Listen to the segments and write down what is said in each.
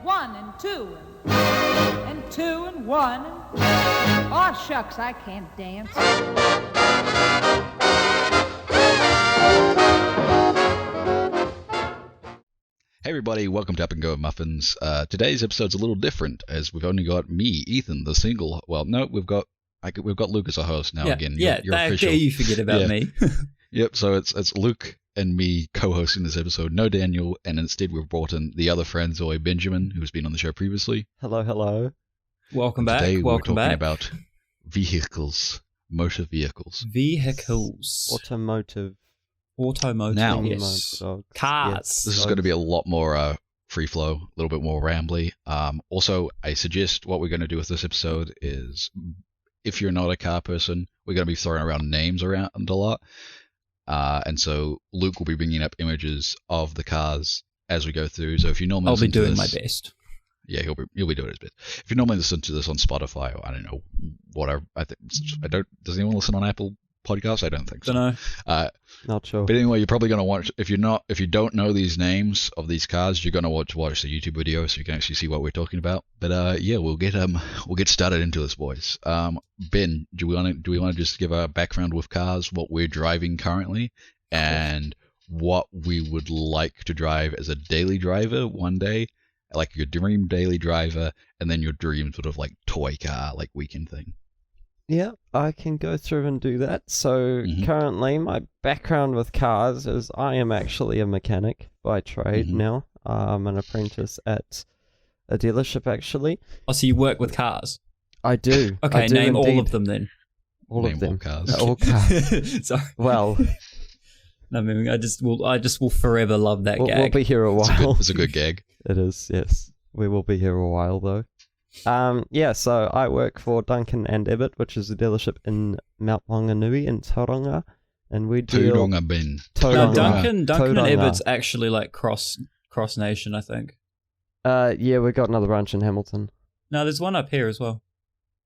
1 and 2 and 2 and 1. Aw, shucks, I can't dance. Hey everybody, welcome to Up and Go Muffins. Today's episode's a little different as we've only got me, Ethan, the single. Well, no, we've got Luke as a host now again. You're official. You forget about me. Yep. So it's Luke and me co-hosting this episode. No Daniel, and instead we've brought in the other Franzoi, Benjamin, who's been on the show previously. Hello. Welcome back. Today we're talking back. about vehicles, motor vehicles. Automotive. Now, Yes. Cars. Yes. This is going to be a lot more free flow, a little bit more rambly. Also, I suggest what we're going to do with this episode is, if you're not a car person, we're going to be throwing around names around a lot. And so Luke will be bringing up images of the cars as we go through. So if you normally I'll be listen to doing this, my best. Yeah, he'll be doing his best. If you normally listen to this on Spotify or I don't know, whatever, does anyone listen on Apple Podcasts? I don't think so. Don't know. Not sure. But anyway, you're probably going to watch, if you don't know these names of these cars, you're going to watch the YouTube video so you can actually see what we're talking about. But yeah, we'll get started into this, boys. Ben, do we want to just give a background with cars, what we're driving currently, and what we would like to drive as a daily driver one day, like your dream daily driver, and then your dream sort of like toy car, like weekend thing. Yeah, I can go through and do that. So currently my background with cars is I am actually a mechanic by trade now. I'm an apprentice at a dealership actually. Oh, so you work with cars? I do. Okay, I do name indeed. all of them then. All of Name them. all cars. All cars. Sorry. Well, No, I mean, I just will forever love that gag. we'll be here a while. It's a good gag. It is, yes. We will be here a while though. Yeah, so I work for Duncan and Ebbett, which is a dealership in Mount Maunganui in Tauranga, and we deal... Tauranga, Ben. No, Tauranga. Duncan and Tauranga. Ebbett's actually like cross nation, I think. Yeah, we got another branch in Hamilton. No, there's one up here as well.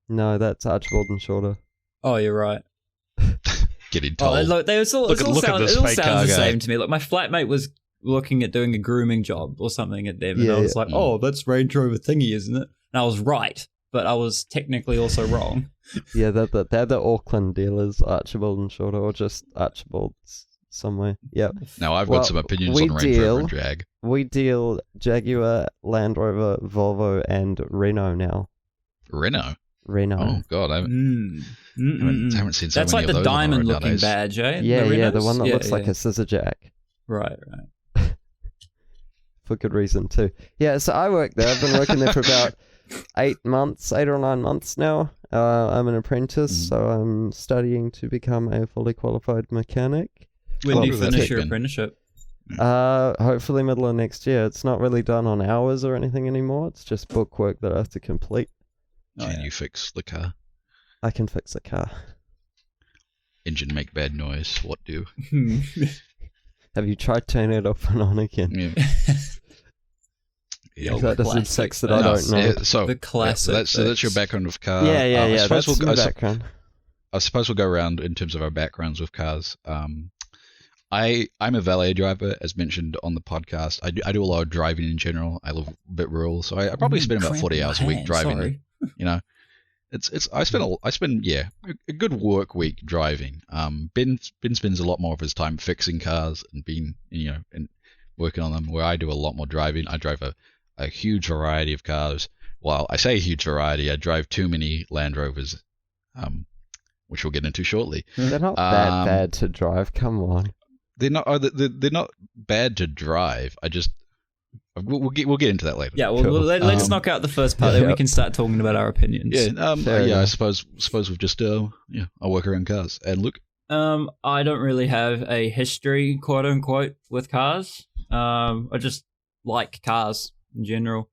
No, that's Archibald and Shorter. Oh, you're right. Getting told. Oh, look, Look at this fake car sounds the guy. same to me. Like my flatmate was looking at doing a grooming job or something at them, and Yeah, I was yeah. like, "Oh, that's Range Rover thingy, isn't it?" And I was right, but I was technically also wrong. Yeah, they're the Auckland dealers, Archibald and Shorter, or just Archibald somewhere. Yep. Now, I've Well, got some opinions we on Range Rover deal- and Jag. We deal Jaguar, Land Rover, Volvo, and Renault now. Renault? Renault. Oh, God. I haven't seen so That's many like of the those on the road diamond-looking nowadays. badge, eh? Yeah, the yeah, the Renaults? one that Yeah, looks like yeah. a scissor jack. Right. For good reason, too. Yeah, so I work there. I've been working there for about 8 or 9 months now. I'm an apprentice, so I'm studying to become a fully qualified mechanic. When do you Well, that's finish your been- apprenticeship? Hopefully middle of next year. It's not really done on hours or anything anymore. It's just book work that I have to complete. Can you fix the car? I can fix a car. Engine make bad noise. What do? Have you tried turning it off and on again? Yeah. Yeah. old That doesn't classic sex that thing. I don't know. Yeah, so The classic so that's your fix. background with car. Yeah, I suppose that's my I background. suppose we'll go around in terms of our backgrounds with cars. I'm a valet driver, as mentioned on the podcast. I do a lot of driving in general. I live a bit rural, so I probably spend about 40 hours a week driving. Sorry. You know, I spend a good work week driving. Ben spends a lot more of his time fixing cars and being and working on them. Where I do a lot more driving. I drive a huge variety of cars. Well, I say huge variety. I drive too many Land Rovers, which we'll get into shortly. They're not that bad to drive. Come on. They're not. They're not bad to drive. We'll get into that later. Yeah, well, Cool. let's knock out the first part, then we can start talking about our opinions. Yeah. Fair I enough. suppose we've just I work around cars. And look, I don't really have a history, quote unquote, with cars. I just like cars in general.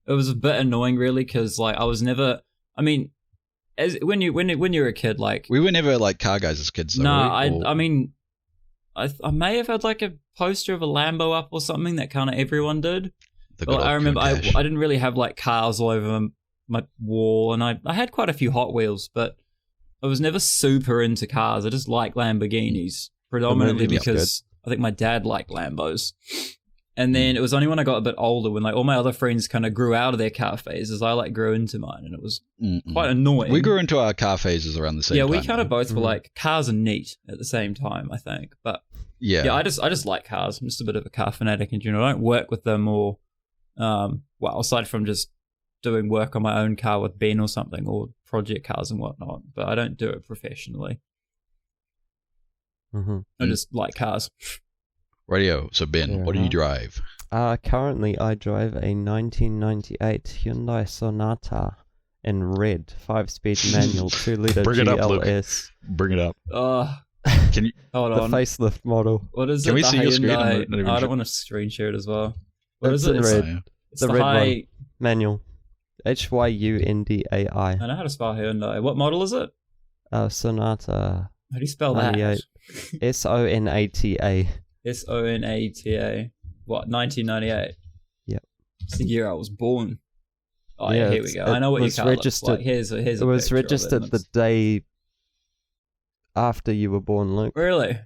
It was a bit annoying, really, because like I was never. I mean, as when you're a kid, like we were never like car guys as kids. Though, no, were we? Or- I mean, I may have had like a poster of a Lambo up or something that kind of everyone did. the Well, good I old remember I Countach. didn't really have like cars all over my wall, and I had quite a few Hot Wheels, but I was never super into cars. I just like Lamborghinis, predominantly movie was because I think my dad liked Lambos. And then it was only when I got a bit older, when like all my other friends kind of grew out of their car phases, I like grew into mine, and it was quite annoying. We grew into our car phases around the same time. Yeah, we kind of both were like, cars are neat at the same time, I think. But yeah, I just like cars. I'm just a bit of a car fanatic in general. I don't work with them or, well, aside from just doing work on my own car with Ben or something, or project cars and whatnot, but I don't do it professionally. I just like cars. Radio. So Ben, what do you drive? Currently I drive a 1998 Hyundai Sonata in red, 5-speed manual, 2-liter Bring it up, Luke. GLS. Bring it up. Can you hold the on? facelift model. What is Can it? we The see your screen? Hyundai- I don't want to screen share it as well. What is it? in red. It's The the red high. one. Manual. HYUNDAI. I know how to spell Hyundai. What model is it? Sonata. How do you spell 98. that? SONATA. SONATA. What? 1998. Yep. It's the year I was born. Oh Yeah, yeah, here we go. I know what your car looks like. Here's a It was picture of registered it. the day after you were born, Luke. Really?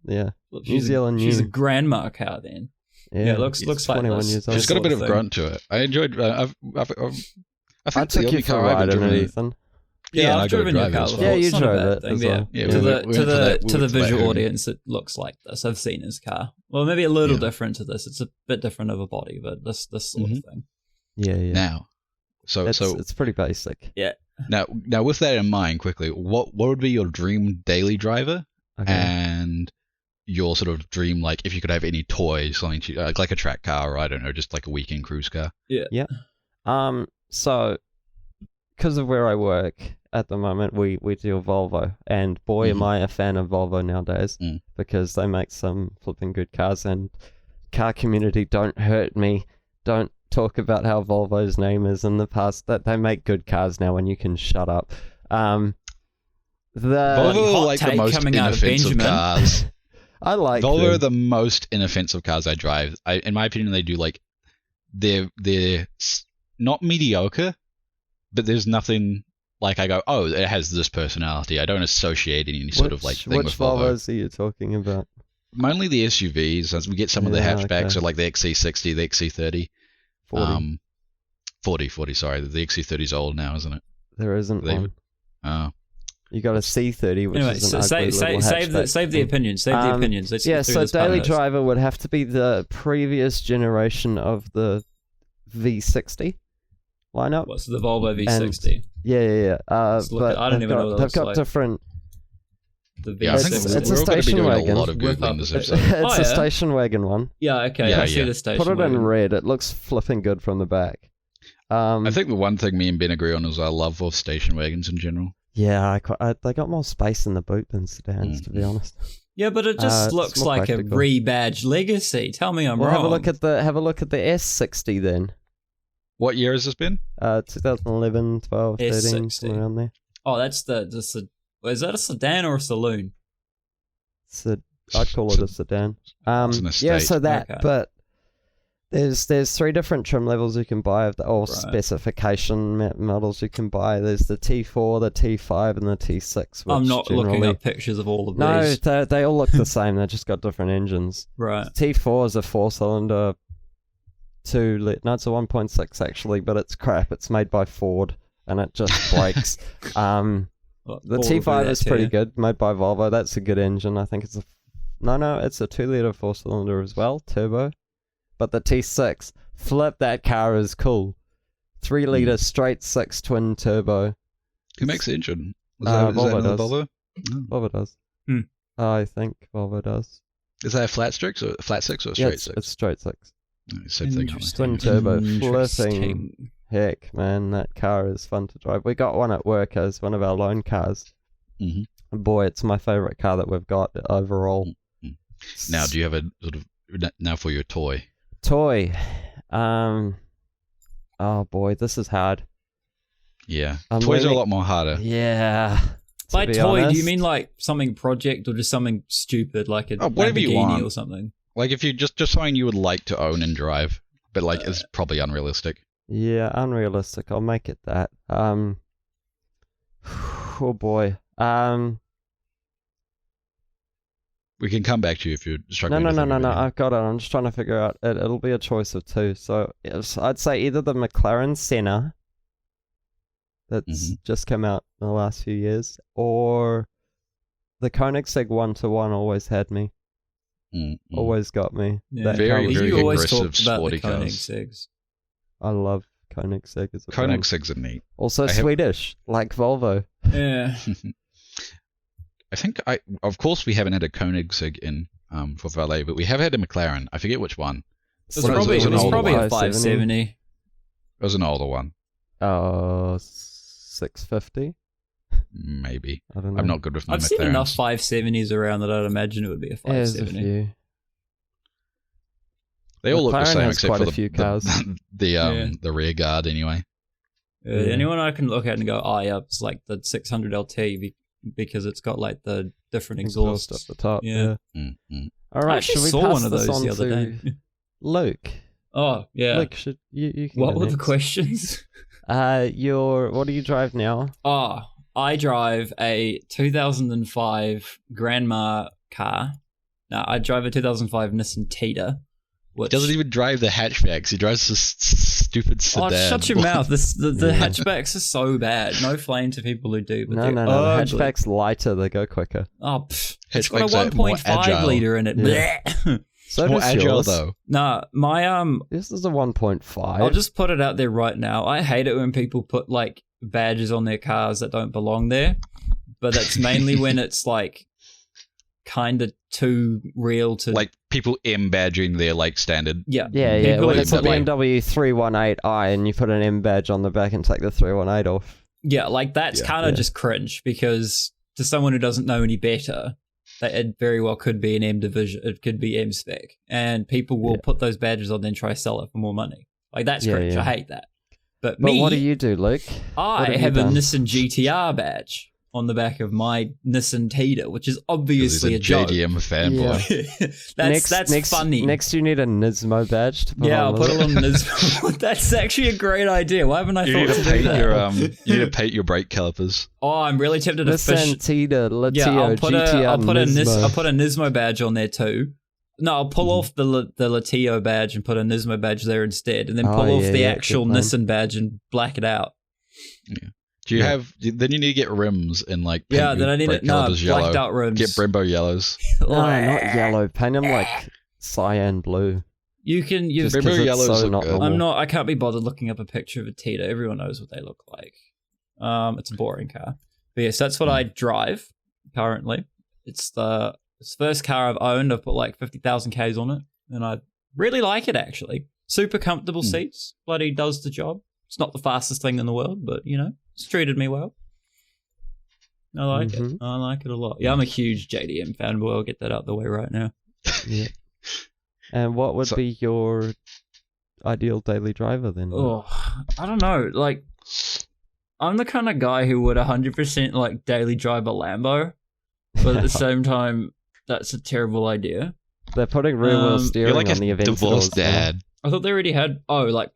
Yeah. Look, New Zealand She's a new. grandma car then. Yeah, it looks like 21 this. years old. She's got a bit of thing. grunt to it. I enjoyed. I I think took the only you for a car I ride haven't in it, driven. Ethan. Yeah, I I've got to driven your drive it car as before. well. Yeah, you It's not a drove bad it thing, as yeah. well. Yeah, To we the went to for the that- to we the went for that visual Hoon. audience, it looks like this. I've seen his car. Well, maybe a little Yeah. different to this. It's a bit different of a body, but this sort of thing. Yeah. Now, so It's pretty basic. now with that in mind, quickly, what would be your dream daily driver Okay. and your sort of dream, like if you could have any toy, something like a track car, or I don't know, just like a weekend cruise car? So, because of where I work at the moment, we do a Volvo, and boy, am I a fan of Volvo nowadays, because they make some flipping good cars, and car community, don't hurt me, don't talk about how Volvo's name is in the past, that they make good cars now, and you can shut up. Volvo hot are like the take most coming out of inoffensive Benjamin. cars. I like Volvo are them. the most inoffensive cars I drive. In my opinion, they do like they're not mediocre, but there's nothing like I go, oh, it has this personality. I don't associate any sort of like thing Which with Volvo. Volvos are you talking about? Mainly the SUVs, as we get some of the Yeah, hatchbacks, okay. so like the XC60, the XC30. 40. 40, sorry. The XC30's old now, isn't it? There isn't They- one. Oh. You got a C30, which Anyway, is so an ugly little save the hatchback. opinions. Save the opinions. Let's Yeah, get through so this daily podcast. driver would have to be the previous generation of the V60 lineup. What's the Volvo V60? Yeah. Let's look But at- I don't even know what that they've looks got like. different. The Yeah, I think V60. It's a we're all going to be station doing wagon. a lot of Whip Googling up. this It's episode. Oh, a yeah. station wagon one. Yeah, okay. Yeah, I see yeah. the station. Put it in wagon. red. It looks flipping good from the back. I think the one thing me and Ben agree on is our love for station wagons in general. Yeah, they got more space in the boot than sedans, to be honest. Yeah, but it just It's looks more like practical. a rebadged Legacy. Tell me I'm Well, wrong. have a look at the S60 then. What year has this been? 2011, 12, 13, S60. somewhere around there. Oh, that's is that a sedan or a saloon? I'd call it a sedan. It's an Yeah, estate. so that, Okay. but there's 3 different trim levels you can buy, or Right. specification models you can buy. There's the T4, the T5, and the T6. Which I'm not looking generally- up pictures of all of No, these. they all look the same. They just got different engines. Right. T4 is a 4-cylinder, no, it's a 1.6 actually, but it's crap. It's made by Ford, and it just breaks. The Ford will do T5 that is to pretty you. good, made by Volvo. That's a good engine. I think it's it's a 2-liter 4-cylinder as well, turbo. But the T6, flip, that car is cool. 3-liter straight 6 twin turbo. Who makes the engine? Volvo another does. Volvo? Oh. Volvo does. Hmm. I think Volvo does. Is that a flat six or a straight Yeah, six? it's straight 6. Same thing. Twin turbo, Interesting. flipping heck, man, that car is fun to drive. We got one at work as one of our loan cars. Mhm. Boy, it's my favorite car that we've got overall. Now, do you have a sort of now for your toy? Toy. Oh boy, this is hard. Yeah, I'm toys are a leaning- lot more harder. Yeah. By to be toy, do you honest. mean like something project or just something stupid like a Whatever you Lamborghini want. or something? Like if you just something you would like to own and drive, but like it's probably unrealistic. Yeah, unrealistic. I'll make it that. Oh boy. We can come back to you if you're struggling. No. I've got it. I'm just trying to figure out. It'll be a choice of two. So I'd say either the McLaren Senna that's just come out in the last few years, or the Koenigsegg 1-1 always had me. Always got me. Yeah. Very you always aggressive talk about the sporty cars. Koenigsegg's. I love Koenigsegg as a brand. Koenigsegg's are neat. Also Swedish, like Volvo. Yeah. I think of course we haven't had a Koenigsegg in for valet, but we have had a McLaren. I forget which one. It was probably a 570. It was an older one. 650. Maybe. I don't know. I'm not good with my I've McLarens. seen enough 570s around that I'd imagine it would be a 570. They all look the McLaren same has except quite for a few cars. the rear guard anyway. Anyone I can look at and go, oh yeah, it's like the 600 LT because it's got like the different exhaust at the top. Yeah. All right, I actually should we saw pass one of this those on the other to day. Luke? Oh yeah. Luke, should you can What go were the next. questions? What do you drive now? Oh, I drive a 2005 Grandma car. No, I drive a 2005 Nissan Tita. He doesn't even drive the hatchbacks. He drives this stupid sedan. Oh, shut your mouth. The hatchbacks are so bad. No flame to people who do. But No. they're The ugly. hatchback's lighter. They go quicker. Oh, it's got a Hatchbacks are more 1.5 agile. litre in it. Yeah. Blech. So It's more does agile yours. though. Nah, my This is a 1.5. I'll just put it out there right now. I hate it when people put like badges on their cars that don't belong there, but that's mainly when it's like kind of too real to Like people M-badging their like standard. yeah. Yeah. People When who it's a put, like- BMW 318i and you put an M badge on the back and take the 318 off. Yeah, like that's Yeah. kind of just cringe because to someone who doesn't know any better, that it very well could be an M division. It could be M spec, and people will put those badges on, then try to sell it for more money. Like that's cringe. Yeah. I hate that. But But me, what do you do, Luke? What I have have you a done? Nissan GTR badge on the back of my Nissan Tita, which is obviously He's a joke. JDM fanboy. that's funny. Next, you need a Nismo badge to put Yeah, on. I'll put it Luke. on this. That's actually a great idea. Why haven't I You need thought to to do paint that? your you need to paint your brake calipers. Oh, I'm really tempted to fish. Nissan Tita, Latio, Yeah, I'll put GTR, Nismo. I'll put a Nismo badge on there too. No, I'll pull off the Latio badge and put a Nismo badge there instead, and then pull off the actual good plan. Nissan badge and black it out. Do you have? Then you need to get rims and like paint Yeah, your then I need brake it. No, calipers yellow. blacked out rims. Get Brembo yellows. No, not yellow. Paint them like cyan blue. You can. You. Just Brembo 'cause it's yellows so look not good. normal. I'm not. I can't be bothered looking up a picture of a Tita. Everyone knows what they look like. It's a boring car. But yes, that's what I drive currently. It's the first car I've owned. I've put like 50,000 Ks on it, and I really like it actually. Super comfortable seats. Bloody does the job. It's not the fastest thing in the world, but you know, it's treated me well. I like it. I like it a lot. Yeah, I'm a huge JDM fanboy. I'll get that out the way right now. Yeah. And what would be your ideal daily driver then? Oh, I don't know. Like, I'm the kind of guy who would 100% like daily drive a Lambo, but at the same time, that's a terrible idea. They're putting rear wheel steering You're like on the a Aventadors divorced now. dad. I thought they already had. Oh, like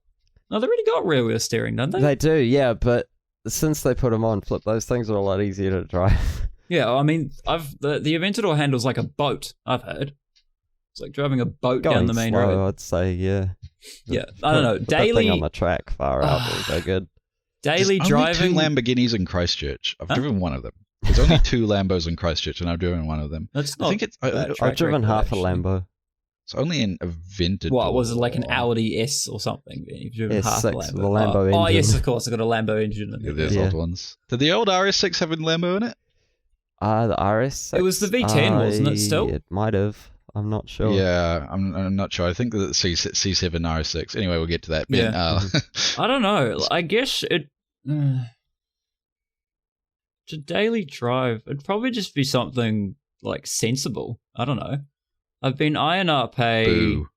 no, they already got rear wheel steering, don't they? They do, yeah, but since they put them on, Flip, those things are a lot easier to drive. Yeah, I mean, the Aventador handles like a boat. I've heard it's like driving a boat down Going the main slow, road. I'd say, yeah. Yeah, I don't know. Put that thing Daily on the track far out, it'll go good. daily There's driving. only 2 Lamborghinis in Christchurch. I've driven one of them. There's only 2 Lambos in Christchurch, and I've driven one of them. That's I not. think it's. bad I've track driven record, half a actually. Lambo. It's only in Aventador. What was it, like an Audi S or something? You've driven half a S6 Lambo. with a Lambo Oh, engine. yes, of course. I got a Lambo engine. In Yeah, it. there's Yeah. old ones. Did the old RS6 have a Lambo in it? The RS6. It was the V10, wasn't it, still? It might have. I'm not sure. Yeah, I'm not sure. I think that C7 RS6. Anyway, we'll get to that. Ben, Yeah. I don't know. I guess it. To daily drive, it'd probably just be something like sensible. I don't know. I've been eyeing up a. Boo.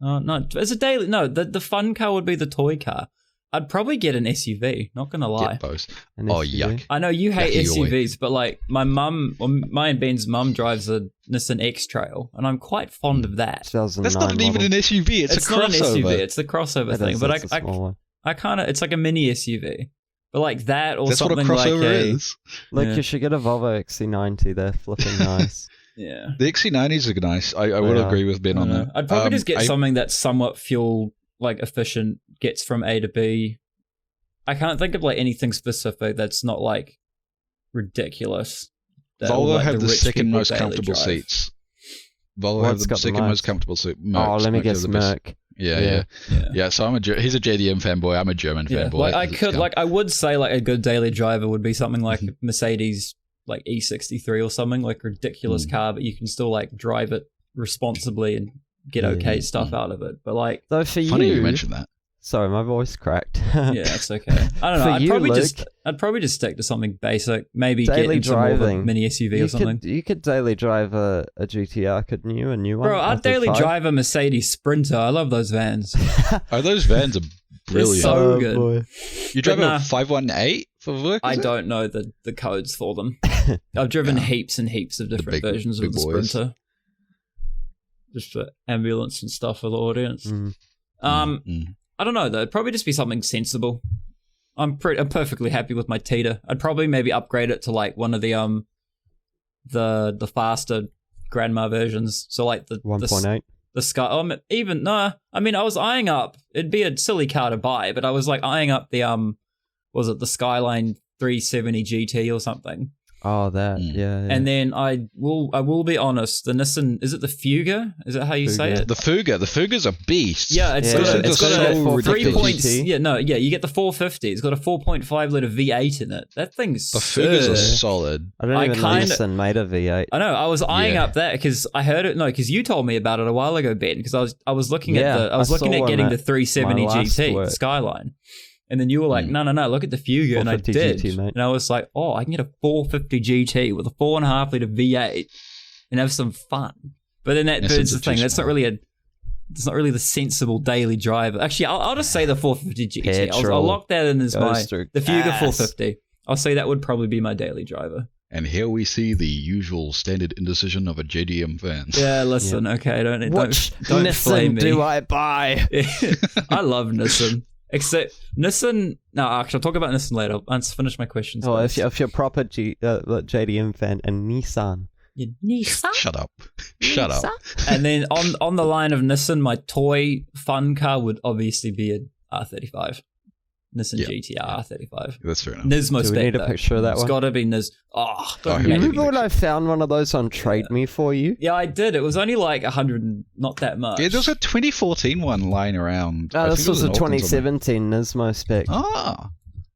No, as a daily. No, the fun car would be the toy car. I'd probably get an SUV. Not gonna lie. Get those. An Oh, SUV. yuck. I know you hate Yucky yoy. SUVs, but like my and Ben's mum drives a Nissan X-Trail, and I'm quite fond of that. 2009 That's not even an SUV. It's a not an crossover. SUV. It's the crossover It thing. is, But it's a small one. I kind of, it's like a mini SUV, but like that or That's what a something like crossover is. Look, Yeah. you should get a Volvo XC90. They're flipping nice. Yeah. The XC90s are nice. I would agree with Ben on that. I'd probably just get something that's somewhat fuel efficient, gets from A to B. I can't think of like anything specific that's not like ridiculous. Volvo have the second most comfortable seats. Volvo have the second most comfortable seat. Let me guess, Merc. Yeah. So he's a JDM fanboy. I'm a German fanboy. I would say like a good daily driver would be something like Mercedes like E63 or something, like a ridiculous car, but you can still like drive it responsibly and get okay stuff out of it. But like, though for funny you mentioned that. Sorry, my voice cracked. Yeah, it's okay. I don't know. I'd probably just stick to something basic. Maybe daily get into driving. More of a mini SUV or something. You could daily drive a GTR, couldn't you? A new one? Bro, I'd daily drive a Mercedes Sprinter. I love those vans. Those vans are brilliant. They're so good. Boy. You drive a 518 for work? I don't know the codes for them. I've driven heaps and heaps of different versions of the Sprinter. Just for ambulance and stuff for the audience. I don't know though. It'd probably just be something sensible. I'm perfectly happy with my Tita. I'd probably maybe upgrade it to like one of the faster grandma versions. So like the 1.8. The Sky. I mean, I was eyeing up. It'd be a silly car to buy, but I was like eyeing up the was it the Skyline 370 GT or something? Oh, that yeah. And then I will be honest. The Nissan, is it the Fuga? Is that how you say it? The Fuga's a beast. Yeah, it's got a 3 points. GT. You get the 450. It's got a 4.5 liter V8 in it. That thing's the Fugas are solid. I don't even know Nissan made a V8. I know. I was eyeing up that because I heard it. No, because you told me about it a while ago, Ben. Because I was looking at getting the 370 GT Skyline. And then you were like, no, look at the Fuga. And I did. GT, mate. And I was like, I can get a 450 GT with a 4.5 litre V8 and have some fun. But then that's the thing. That's not really the sensible daily driver. Actually, I'll just say the 450 GT. I'll lock that in as the Fuga 450. I'll say that would probably be my daily driver. And here we see the usual standard indecision of a JDM fan. Yeah, listen, okay, don't Nissan flame me. Do I buy? I love Nissan. Except Nissan. No, actually, I'll talk about Nissan later. Let's finish my questions. If you're proper JDM fan and Nissan. Nissan? Shut up. And then on the line of Nissan, my toy fun car would obviously be an R35. Nissan GTR R35. That's fair enough. Nismo spec. Do we need a picture of that one? It's got to be Nis. Remember when I found one of those on Trade Me for you? Yeah, I did. It was only like 100, not that much. Yeah, there was a 2014 one lying around. This was a 2017 Nismo spec.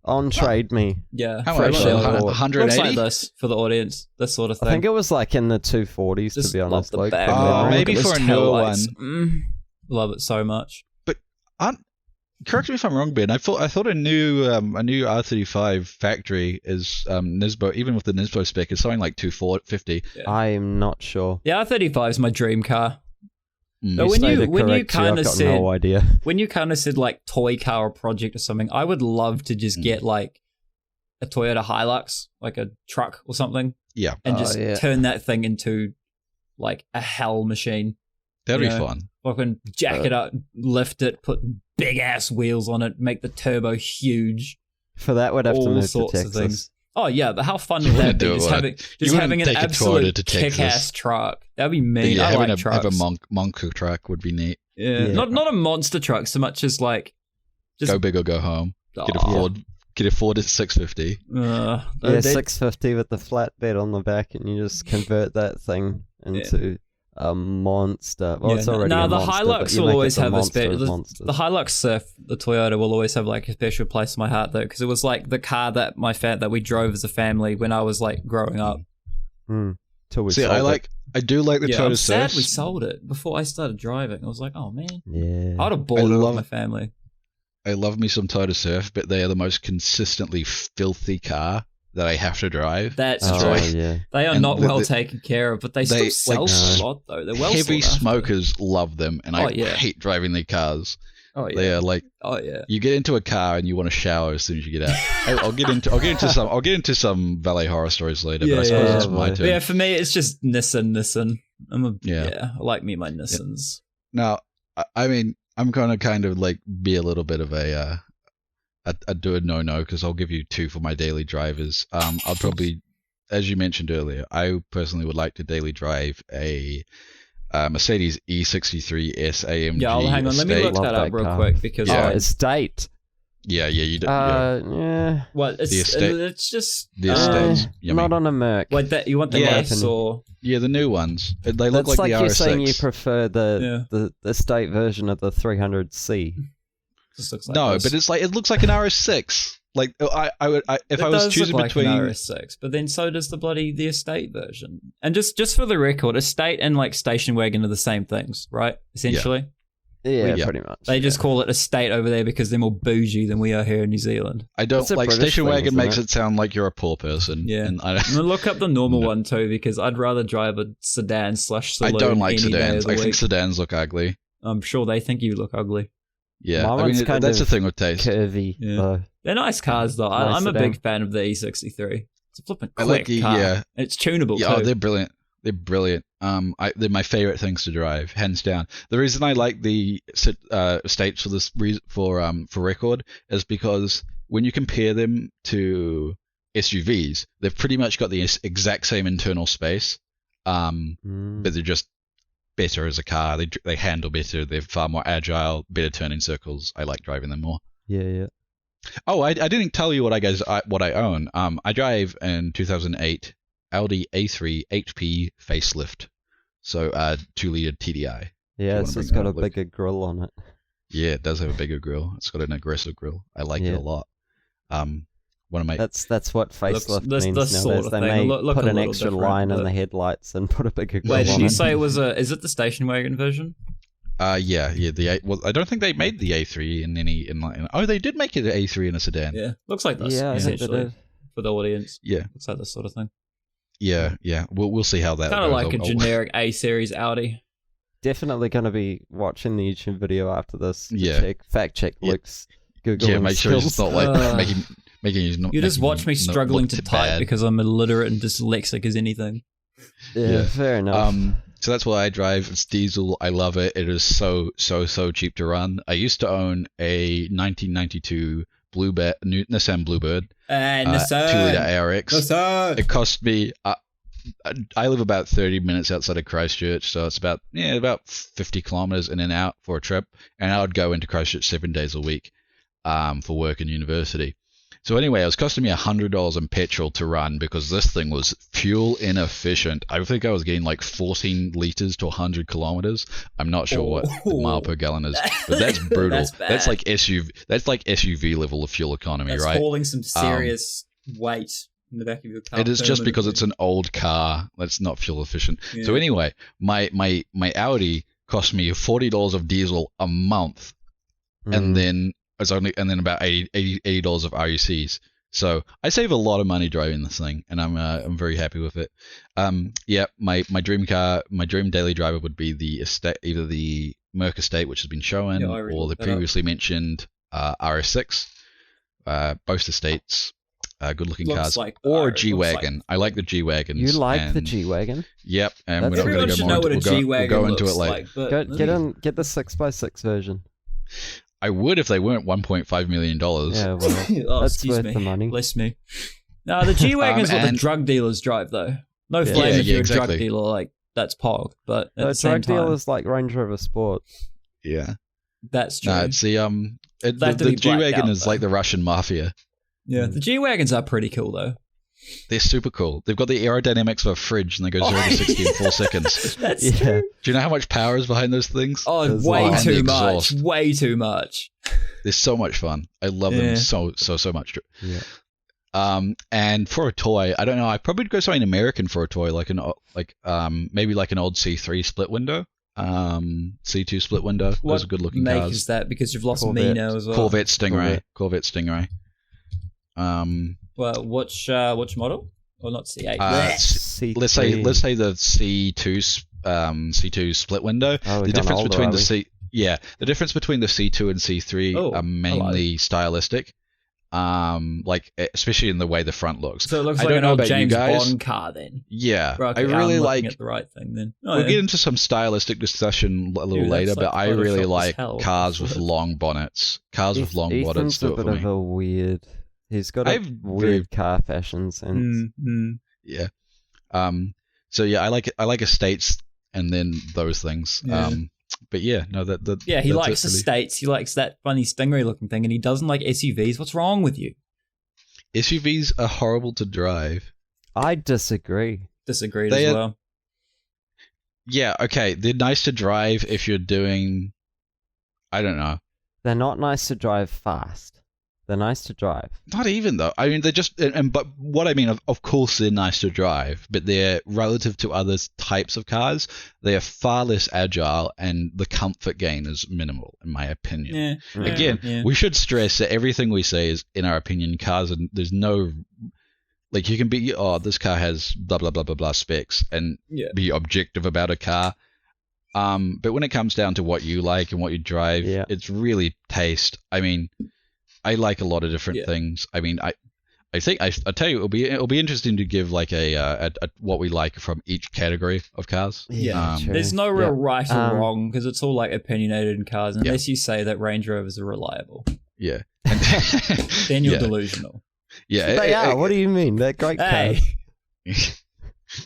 On Trade Me. Yeah. How much? 180? Looks like this for the audience. This sort of thing. I think it was like in the 240s, just to be honest. Love the like, maybe for a newer one. Love it so much. But correct me if I'm wrong, Ben. I thought a new R35 factory is Nismo, even with the Nismo spec, is something like 250. Yeah. I'm not sure. The R35 is my dream car. But when you kind of said no idea. When you kind of said like toy car or project or something, I would love to just get like a Toyota Hilux, like a truck or something. Yeah. And just turn that thing into like a hell machine. That'd be fun. Fucking jack it up, lift it, put big ass wheels on it, make the turbo huge. For that, we'd have to move to Texas. Of things. Oh yeah, but how fun would that be? Just having an absolute kick-ass truck. That'd be mean. Yeah, I like have trucks. a monk truck would be neat. Yeah. Not a monster truck so much as like just go big or go home. Get a Ford 650. 650 with the flatbed on the back, and you just convert that thing into a monster. Well, it's already a monster. The Hilux will always have a special. The Hilux Surf, the Toyota, will always have like a special place in my heart though, because it was like the car that that we drove as a family when I was like growing up. Till we I do like the Toyota I'm sad Surf. we sold it before I started driving. I was like, oh man, yeah, I'd have bought it with my family. I love me some Toyota Surf, but they are the most consistently filthy car that I have to drive. That's true. Yeah. They are not well taken care of, but they still sell a lot though. They're well heavy smokers love them, and I hate driving their cars. Oh yeah, they are like. Oh yeah. You get into a car and you want to shower as soon as you get out. I'll get into some valet horror stories later, but I suppose it's my turn. Yeah, for me it's just Nissan. I like me my Nissans. Now, I mean, I'm gonna kind of like be a little bit of I'd do a no because I'll give you two for my daily drivers. I'll probably as you mentioned earlier, I personally would like to daily drive a Mercedes E63 S AMG. Yeah, hang on. Let me look that up real quick because estate. Yeah, you do. Yeah. What? The estate. It's just The estates. Not on a Merc. Wait, you want the S or? Yeah, the new ones. They look That's like the you're RS6. saying you prefer the estate version of the 300C. Just looks like No, this. but it looks like an RS6. Like if I was choosing between an RS6, but then so does the estate version. And just for the record, estate and like station wagon are the same things, right? Essentially. Yeah, pretty much. They just call it estate over there because they're more bougie than we are here in New Zealand. I don't like British station thing, wagon makes it? it sound like you're a poor person. Yeah. And I'm gonna look up the normal one too because I'd rather drive a sedan / saloon. I don't like any day sedans. of the I think week. sedans look ugly. I'm sure they think you look ugly. Yeah, My one's kind that's of the thing with taste. curvy. Yeah. They're nice cars though. Nice I'm a sedan. big fan of the E63. It's a flippin' I quick like the car. yeah. It's tunable Yeah, too. they're brilliant. They're brilliant. They're my favorite things to drive, hands down. The reason I like the estates for record is because when you compare them to SUVs, they've pretty much got the exact same internal space, but they're just better as a car. They handle better. They're far more agile, better turning circles. I like driving them more. Yeah. Oh, I didn't tell you what I own. I drive in 2008 Audi A3 HP facelift, so 2-liter TDI. Yeah, so it's got a bigger grille on it. Yeah, it does have a bigger grille. It's got an aggressive grille. I like it a lot. One of my that's what facelift Looks- means this sort nowadays. of They thing. may Look put a an little extra different, line in but- the headlights and put a bigger grille Wait, on did you it. say it was is it the station wagon version? yeah. I don't think they made the A3 oh, they did make it an A3 in a sedan. Yeah. Looks like this, Yeah, I think they essentially. did. For the audience. Yeah. Looks like this sort of thing. Yeah. We'll see how that Kind of goes. like a generic A-series Audi. Definitely going to be watching the YouTube video after this. To Yeah. fact check Luke's Google. Yeah, make sure it's not like making You just watch me struggling to type because I'm illiterate and dyslexic as anything. Yeah, fair enough. So that's what I drive. It's diesel. I love it. It is so cheap to run. I used to own a 1992 Nissan Bluebird, Nissan. 2-liter ARX. Nissan. It cost me. I live about 30 minutes outside of Christchurch, so it's about 50 kilometers in and out for a trip, and I would go into Christchurch 7 days a week, for work and university. So anyway, it was costing me $100 in petrol to run because this thing was fuel inefficient. I think I was getting like 14 liters to 100 kilometers. I'm not sure what the mile per gallon is, but that's brutal. That's bad. That's like SUV level of fuel economy, That's right? hauling some serious weight in the back of your car. It is just because it's an old car that's not fuel efficient. Yeah. So anyway, my Audi cost me $40 of diesel a month, and then about $80 of RUCs. So I save a lot of money driving this thing, and I'm very happy with it. My dream car, my dream daily driver would be the estate, either the Merc Estate, which has been shown, or the previously mentioned RS6. Both estates, good-looking cars, like or a G-Wagon. I like the G-Wagons. You like the G-Wagon? Yep, and we're not Everyone going to should go know more what a into it. We'll go into it looks later. like. But Get the 6x6 version. I would if they weren't $1.5 million. Yeah, well, oh, that's excuse worth me. the money. Bless me. No, the G-Wagon is what the and- drug dealers drive, though. No Yeah. flame if Yeah, you're a drug exactly. dealer, like, that's Pog. But at the The same drug time, dealers like Range Rover Sport. Yeah. that's true. No, it's the They have to the be blacked G-Wagon out, is though. like the Russian mafia. Yeah, the G-Wagons are pretty cool, though. They're super cool. They've got the aerodynamics of a fridge, and they go 0 to 60 in 4 seconds. That's Yeah. true. Do you know how much power is behind those things? Oh, There's way a lot. too And the much. exhaust. Way too much. They're so much fun. I love Yeah. them so much. Yeah. And for a toy, I don't know. I'd probably go something American for a toy, maybe like an old C3 split window, C2 split window. Those are good looking make cars. is that? Because you've lost Corvette. me now as well. Corvette Stingray. Well, which model? Or not C8? C3. Let's say the C2 split window. Oh, The difference between the difference between the C2 and C3 are mainly stylistic. Especially in the way the front looks. So it looks I like don't an know old about you James guys. Bond car then. Yeah, Right, I okay, really I'm like. looking at the right thing then. Oh, We'll yeah. get into some stylistic discussion a little Dude, later, that's but like I really Photoshop as like hell. cars with long bonnets. Cars with long bonnets Ethan's do a it bit for of me. a weird. He's got I've weird car fashions, and Mm. Yeah. So yeah, I like estates and then those things. Yeah. But yeah, no, he likes estates. He likes that funny stingray looking thing, and he doesn't like SUVs. What's wrong with you? SUVs are horrible to drive. I disagree. Disagreed as well. Yeah, okay, they're nice to drive if you're doing, I don't know. They're not nice to drive fast. They're nice to drive. Not even though. I mean, they're just, but what I mean, of course, they're nice to drive, but they're relative to other types of cars. They are far less agile, and the comfort gain is minimal, in my opinion. Yeah. Again, we should stress that everything we say is, in our opinion, cars, and there's no, like, you can be, this car has blah blah blah blah blah specs, and be objective about a car. But when it comes down to what you like and what you drive, it's really taste. I mean, I like a lot of different things. I mean, I think I tell you, it'll be interesting to give like a what we like from each category of cars. Yeah, there's no real right or wrong because it's all like opinionated in cars, unless you say that Range Rovers are reliable. Yeah, then you're delusional. Yeah, they are. What do you mean? They're great cars.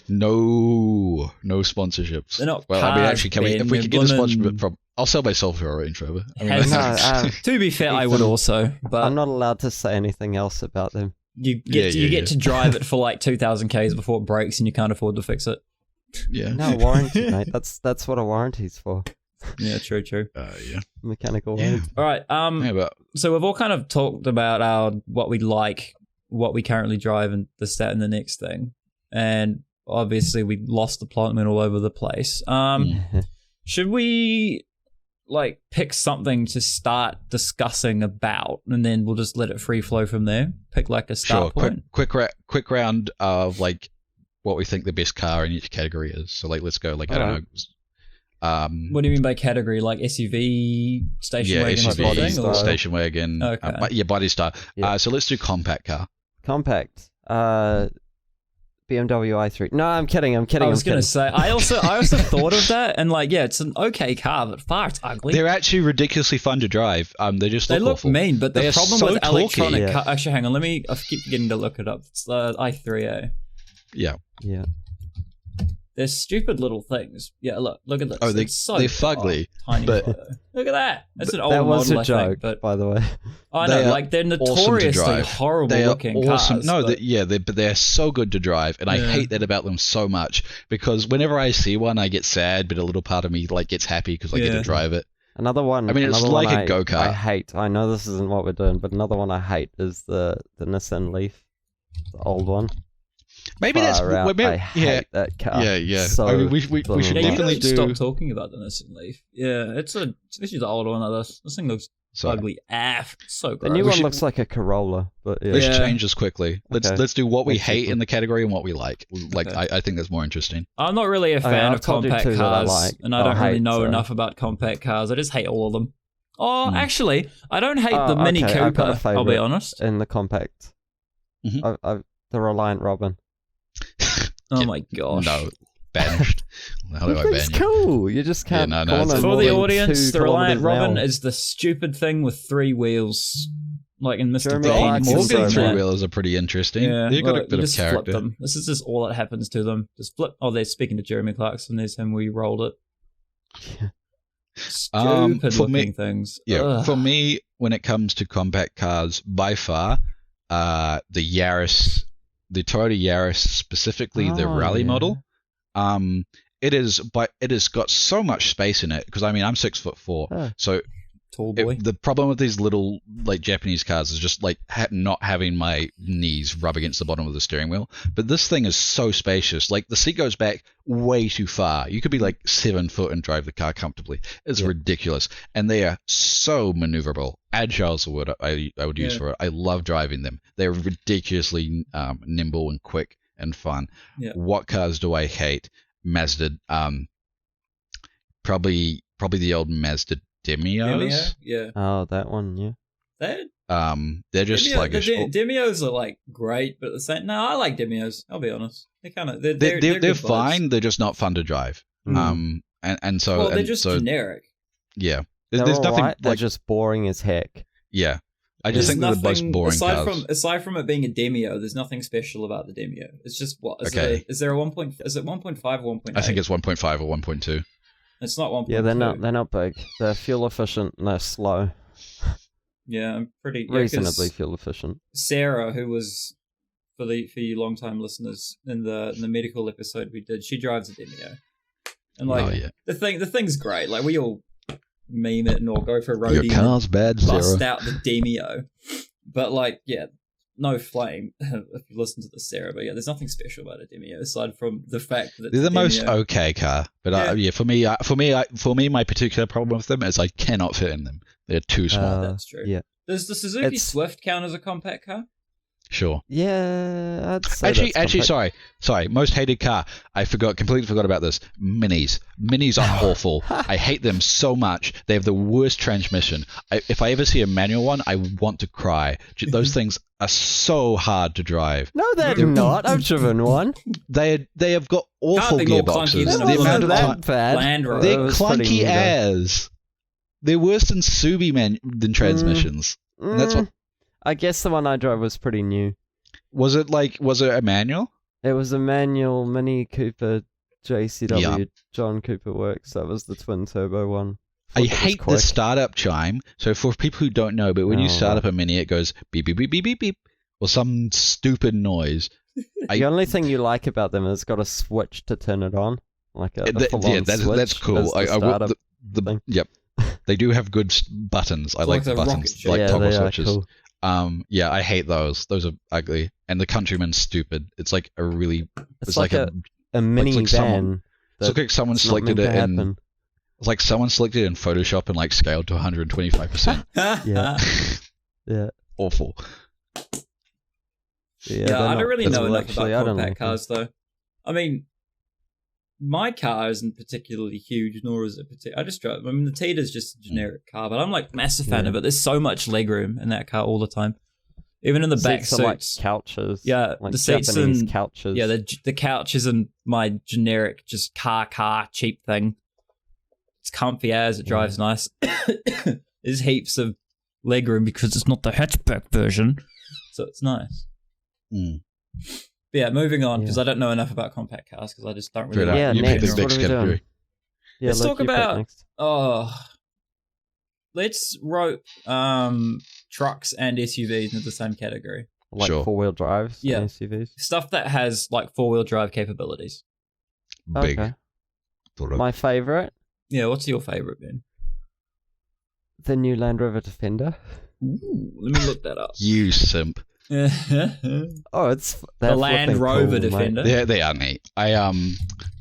No sponsorships. They're not. Well, cars, I mean, actually, if we could get a sponsorship from, I'll sell myself for a Range Rover. I mean, to be fair, I would also, but I'm not allowed to say anything else about them. You get to drive it for like 2,000 k's before it breaks, and you can't afford to fix it. Yeah. No warranty, mate. That's what a warranty's for. Yeah, true. Yeah. Mechanical warranty. All right. So we've all kind of talked about what we like, what we currently drive, and this, that, and the next thing. And obviously, we lost the plot and went all over the place. Should we like pick something to start discussing about, and then we'll just let it free flow from there? Pick like a start point. Quick round of like what we think the best car in each category is. So like, let's go. Like, I don't know. What do you mean by category? Like SUV, station wagon, SUV, station wagon. Okay. Body style. Yeah. So let's do compact car. Compact. BMW i3. No, I'm kidding. I was going to say, I also thought of that, and like, yeah, it's an okay car, but far it's ugly. They're actually ridiculously fun to drive. They look awful. Mean, but the problem with electronic car. Actually, hang on, I keep forgetting to look it up. It's the i3A. Yeah. They're stupid little things. Yeah, look at this. Oh, they're fugly. Tiny but look at that. That's an old model, I think. Joke, But by the way, I know, like they're notoriously awesome horrible looking awesome. cars. No, but they're so good to drive, and I hate that about them so much because whenever I see one, I get sad, but a little part of me like gets happy because I get to drive it. Another one. I mean, it's like a go-kart. I hate. I know this isn't what we're doing, but another one I hate is the Nissan Leaf, the old one. Maybe that's I hate that car. Yeah. So I mean, we should definitely stop talking about the Nissan Leaf. Yeah, especially the older one of this. This thing looks ugly. So gross. The new one looks like a Corolla, but let's change this quickly. Let's do what we hate in the category and what we like. Like I think that's more interesting. I'm not really a fan of compact cars, and I don't really know enough about compact cars. I just hate all of them. Actually, I don't hate the Mini Cooper. I'll be honest. In the compact, the Reliant Robin. Oh my gosh. No, banished. How do I ban you? It's cool. You just can't. For the audience, the Reliant Robin is the stupid thing with 3 wheel,s like in Mr. Bean. Morgan 3-wheelers are pretty interesting. Yeah, they've got a bit of character. Flip them. This is just all that happens to them. Just flip. Oh, they're speaking to Jeremy Clarkson. There's him. We rolled it. Stupid looking things. Yeah, for me, when it comes to compact cars, by far, the Yaris. The Toyota Yaris, specifically the Rally model, it has got so much space in it because I mean I'm 6'4", so tall boy. The problem with these little like Japanese cars is just like not having my knees rub against the bottom of the steering wheel. But this thing is so spacious. Like the seat goes back way too far. You could be like 7 foot and drive the car comfortably. It's ridiculous, and they are so maneuverable. Agile is the word I would use for it. I love driving them. They're ridiculously nimble and quick and fun. Yeah. What cars do I hate? Mazda. Probably the old Mazda Demios. Yeah. Oh, that one. Yeah. They're just sluggish. Demios are like great, but at the same, no, I like Demios. I'll be honest. They're kind of they're fine. They're just not fun to drive. And so they're just generic. Yeah. There's nothing right. They're just boring as heck. Yeah. I just think they're the most boring cars. Aside from it being a Demio, there's nothing special about the Demio. It's just what is Okay. Is there a 1. Is it 1.5 or 1.8? I think it's 1.5 or 1.2. It's not 1.2. Yeah, they're not big. They're fuel efficient and they're slow. Yeah, I'm pretty reasonably fuel efficient. Sarah, who was for you long time listeners in the medical episode we did, she drives a Demio, and the thing's great. Like we all meme it and all go for a roadie. Your car's bad, bust Sarah. out the Demio, but no flame if you listen to the Sarah. But yeah, there's nothing special about a Demio aside from the fact that they're the most Demio. okay car. But for me, my particular problem with them is I cannot fit in them. They're too small. That's true. Yeah. Does the Suzuki Swift count as a compact car? Sure. Yeah, I'd say actually, sorry. Most hated car. I completely forgot about this. Minis. Minis are awful. I hate them so much. They have the worst transmission. If I ever see a manual one, I want to cry. Those things are so hard to drive. No, they're not. I've driven one. They have got awful gearboxes. Land Rover. They're clunky as. They're worse than than transmissions. And that's what. I guess the one I drove was pretty new. Was it a manual? It was a manual Mini Cooper JCW John Cooper Works. That was the twin turbo one. I hate the startup chime. So for people who don't know, but when you start up a Mini, it goes beep, beep, beep, beep, beep, beep, or some stupid noise. The only thing you like about them is it's got a switch to turn it on. Like a full-on switch. That's cool. Yep. They do have good buttons. I like the buttons, like toggle switches. Cool. I hate those. Those are ugly. And the Countryman's stupid. It's like a really... It's like a mini van. It's like someone selected it in... It's like someone selected it in Photoshop and scaled to 125%. Yeah. Yeah. Awful. Yeah, I don't really know enough about compact cars, though. I mean, my car isn't particularly huge, nor is it particular. I just drive. I mean, the Tita's just a generic car, but I'm massive fan of it. There's so much legroom in that car all the time, even in the back seats. Like couches. Yeah, like the seats Japanese and couches. Yeah, the couches and my generic just car cheap thing. It's comfy as it drives nice. There's heaps of legroom because it's not the hatchback version, so it's nice. Mm. Yeah, moving on, because I don't know enough about compact cars, because I just don't really Yeah, next, what are we doing? Yeah, let's talk about... let's rope trucks and SUVs into the same category. Like four-wheel drives and SUVs? Stuff that has, four-wheel drive capabilities. Big. Okay. My favourite? Yeah, what's your favourite, Ben? The new Land Rover Defender. Ooh, let me look that up. You simp. It's the Land Rover Defender. They are neat. I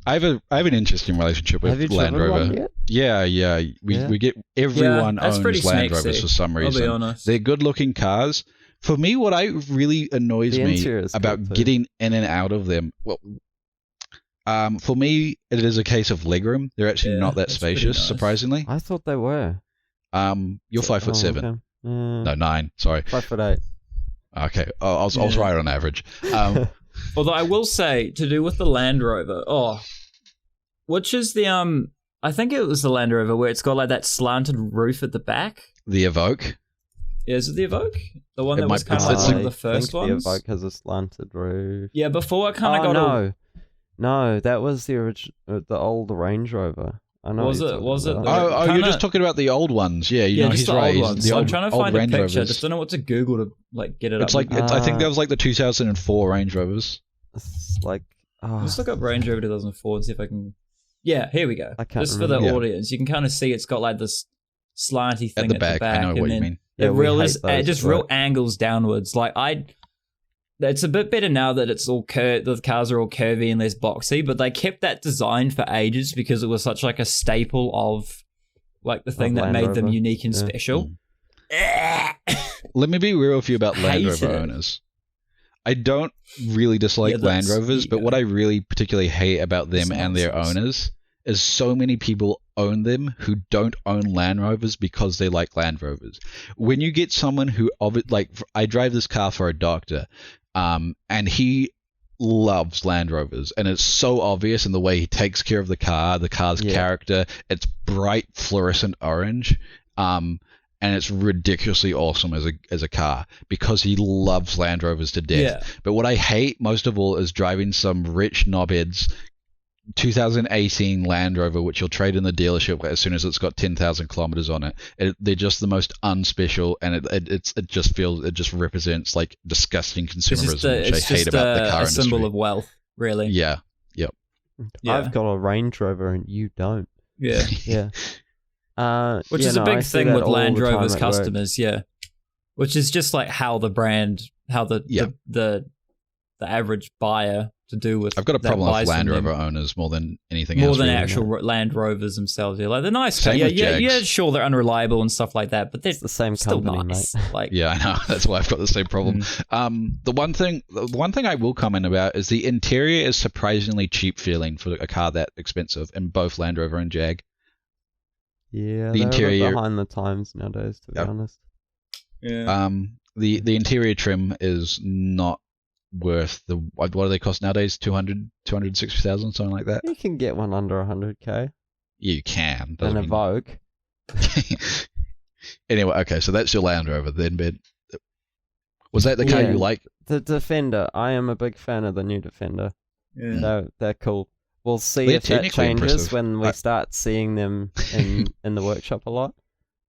have an interesting relationship with Land Rover. One yet? Yeah. We get everyone owns Land Rovers for some reason. I'll be honest. They're good looking cars. For me, what really annoys me about getting in and out of them, for me, it is a case of legroom. They're actually not that spacious, surprisingly. I thought they were. You're 5'7". Okay. No, 9. Sorry. 5'8". Okay, I was right on average. Although I will say, to do with the Land Rover, which is the I think it was the Land Rover where it's got that slanted roof at the back. The Evoque. Yeah, is it the Evoque? The one that was kind of one of the first ones. The Evoque has a slanted roof. Yeah, before it kind of got No, that was the old Range Rover. I know. Was it? You're just talking about the old ones. Yeah, he's right. Old ones. I'm trying to find a picture. I just don't know what to Google to get it up. I think that was the 2004 Range Rovers. It's let's look up Range Rover 2004 and see if I can. Yeah, here we go. Just for the audience, you can kind of see it's got this slanty thing at the back. I know what you mean. It just real angles downwards. It's a bit better now that it's all the cars are all curvy and less boxy, but they kept that design for ages because it was such a staple of the thing that made them unique and special. Let me be real with you about Land Rover owners. I don't really dislike Land Rovers, but what I really particularly hate about them and their owners is so many people own them who don't own Land Rovers because they like Land Rovers. When you get someone who, I drive this car for a doctor, and he loves Land Rovers, and it's so obvious in the way he takes care of the car's character. It's bright fluorescent orange, and it's ridiculously awesome as a car because he loves Land Rovers to death. Yeah. But what I hate most of all is driving some rich knobhead's 2018 Land Rover, which you'll trade in the dealership as soon as it's got 10,000 kilometers on it. They're just the most unspecial, and it just represents like disgusting consumerism, which I hate about the car industry. It's a symbol of wealth, really. Yeah. Yep. Yeah. I've got a Range Rover and you don't. Yeah. Yeah. Which is a big thing with Land Rover's customers, work. yeah. Which is just like how the brand, how the average buyer to do with. I've got a problem with Land Rover owners more than anything more else. More than really. actual Land Rovers themselves. Yeah, like they're nice. Same with Jags. Yeah, sure, they're unreliable and stuff like that, but they're the same still company, nice. mate. Like, yeah, I know. That's why I've got the same problem. The one thing I will comment about is the interior is surprisingly cheap feeling for a car that expensive in both Land Rover and Jag. Yeah, the interior behind the times nowadays, to be honest. Yeah. The interior trim is not worth the what do they cost nowadays? 260,000, something like that. You can get one under 100k. You can. And a Vogue. Anyway, okay, so that's your Land Rover then, Ben. Was that the car you like? The Defender. I am a big fan of the new Defender. Yeah. They're cool. We'll see if that changes impressive. when we start seeing them in the workshop a lot.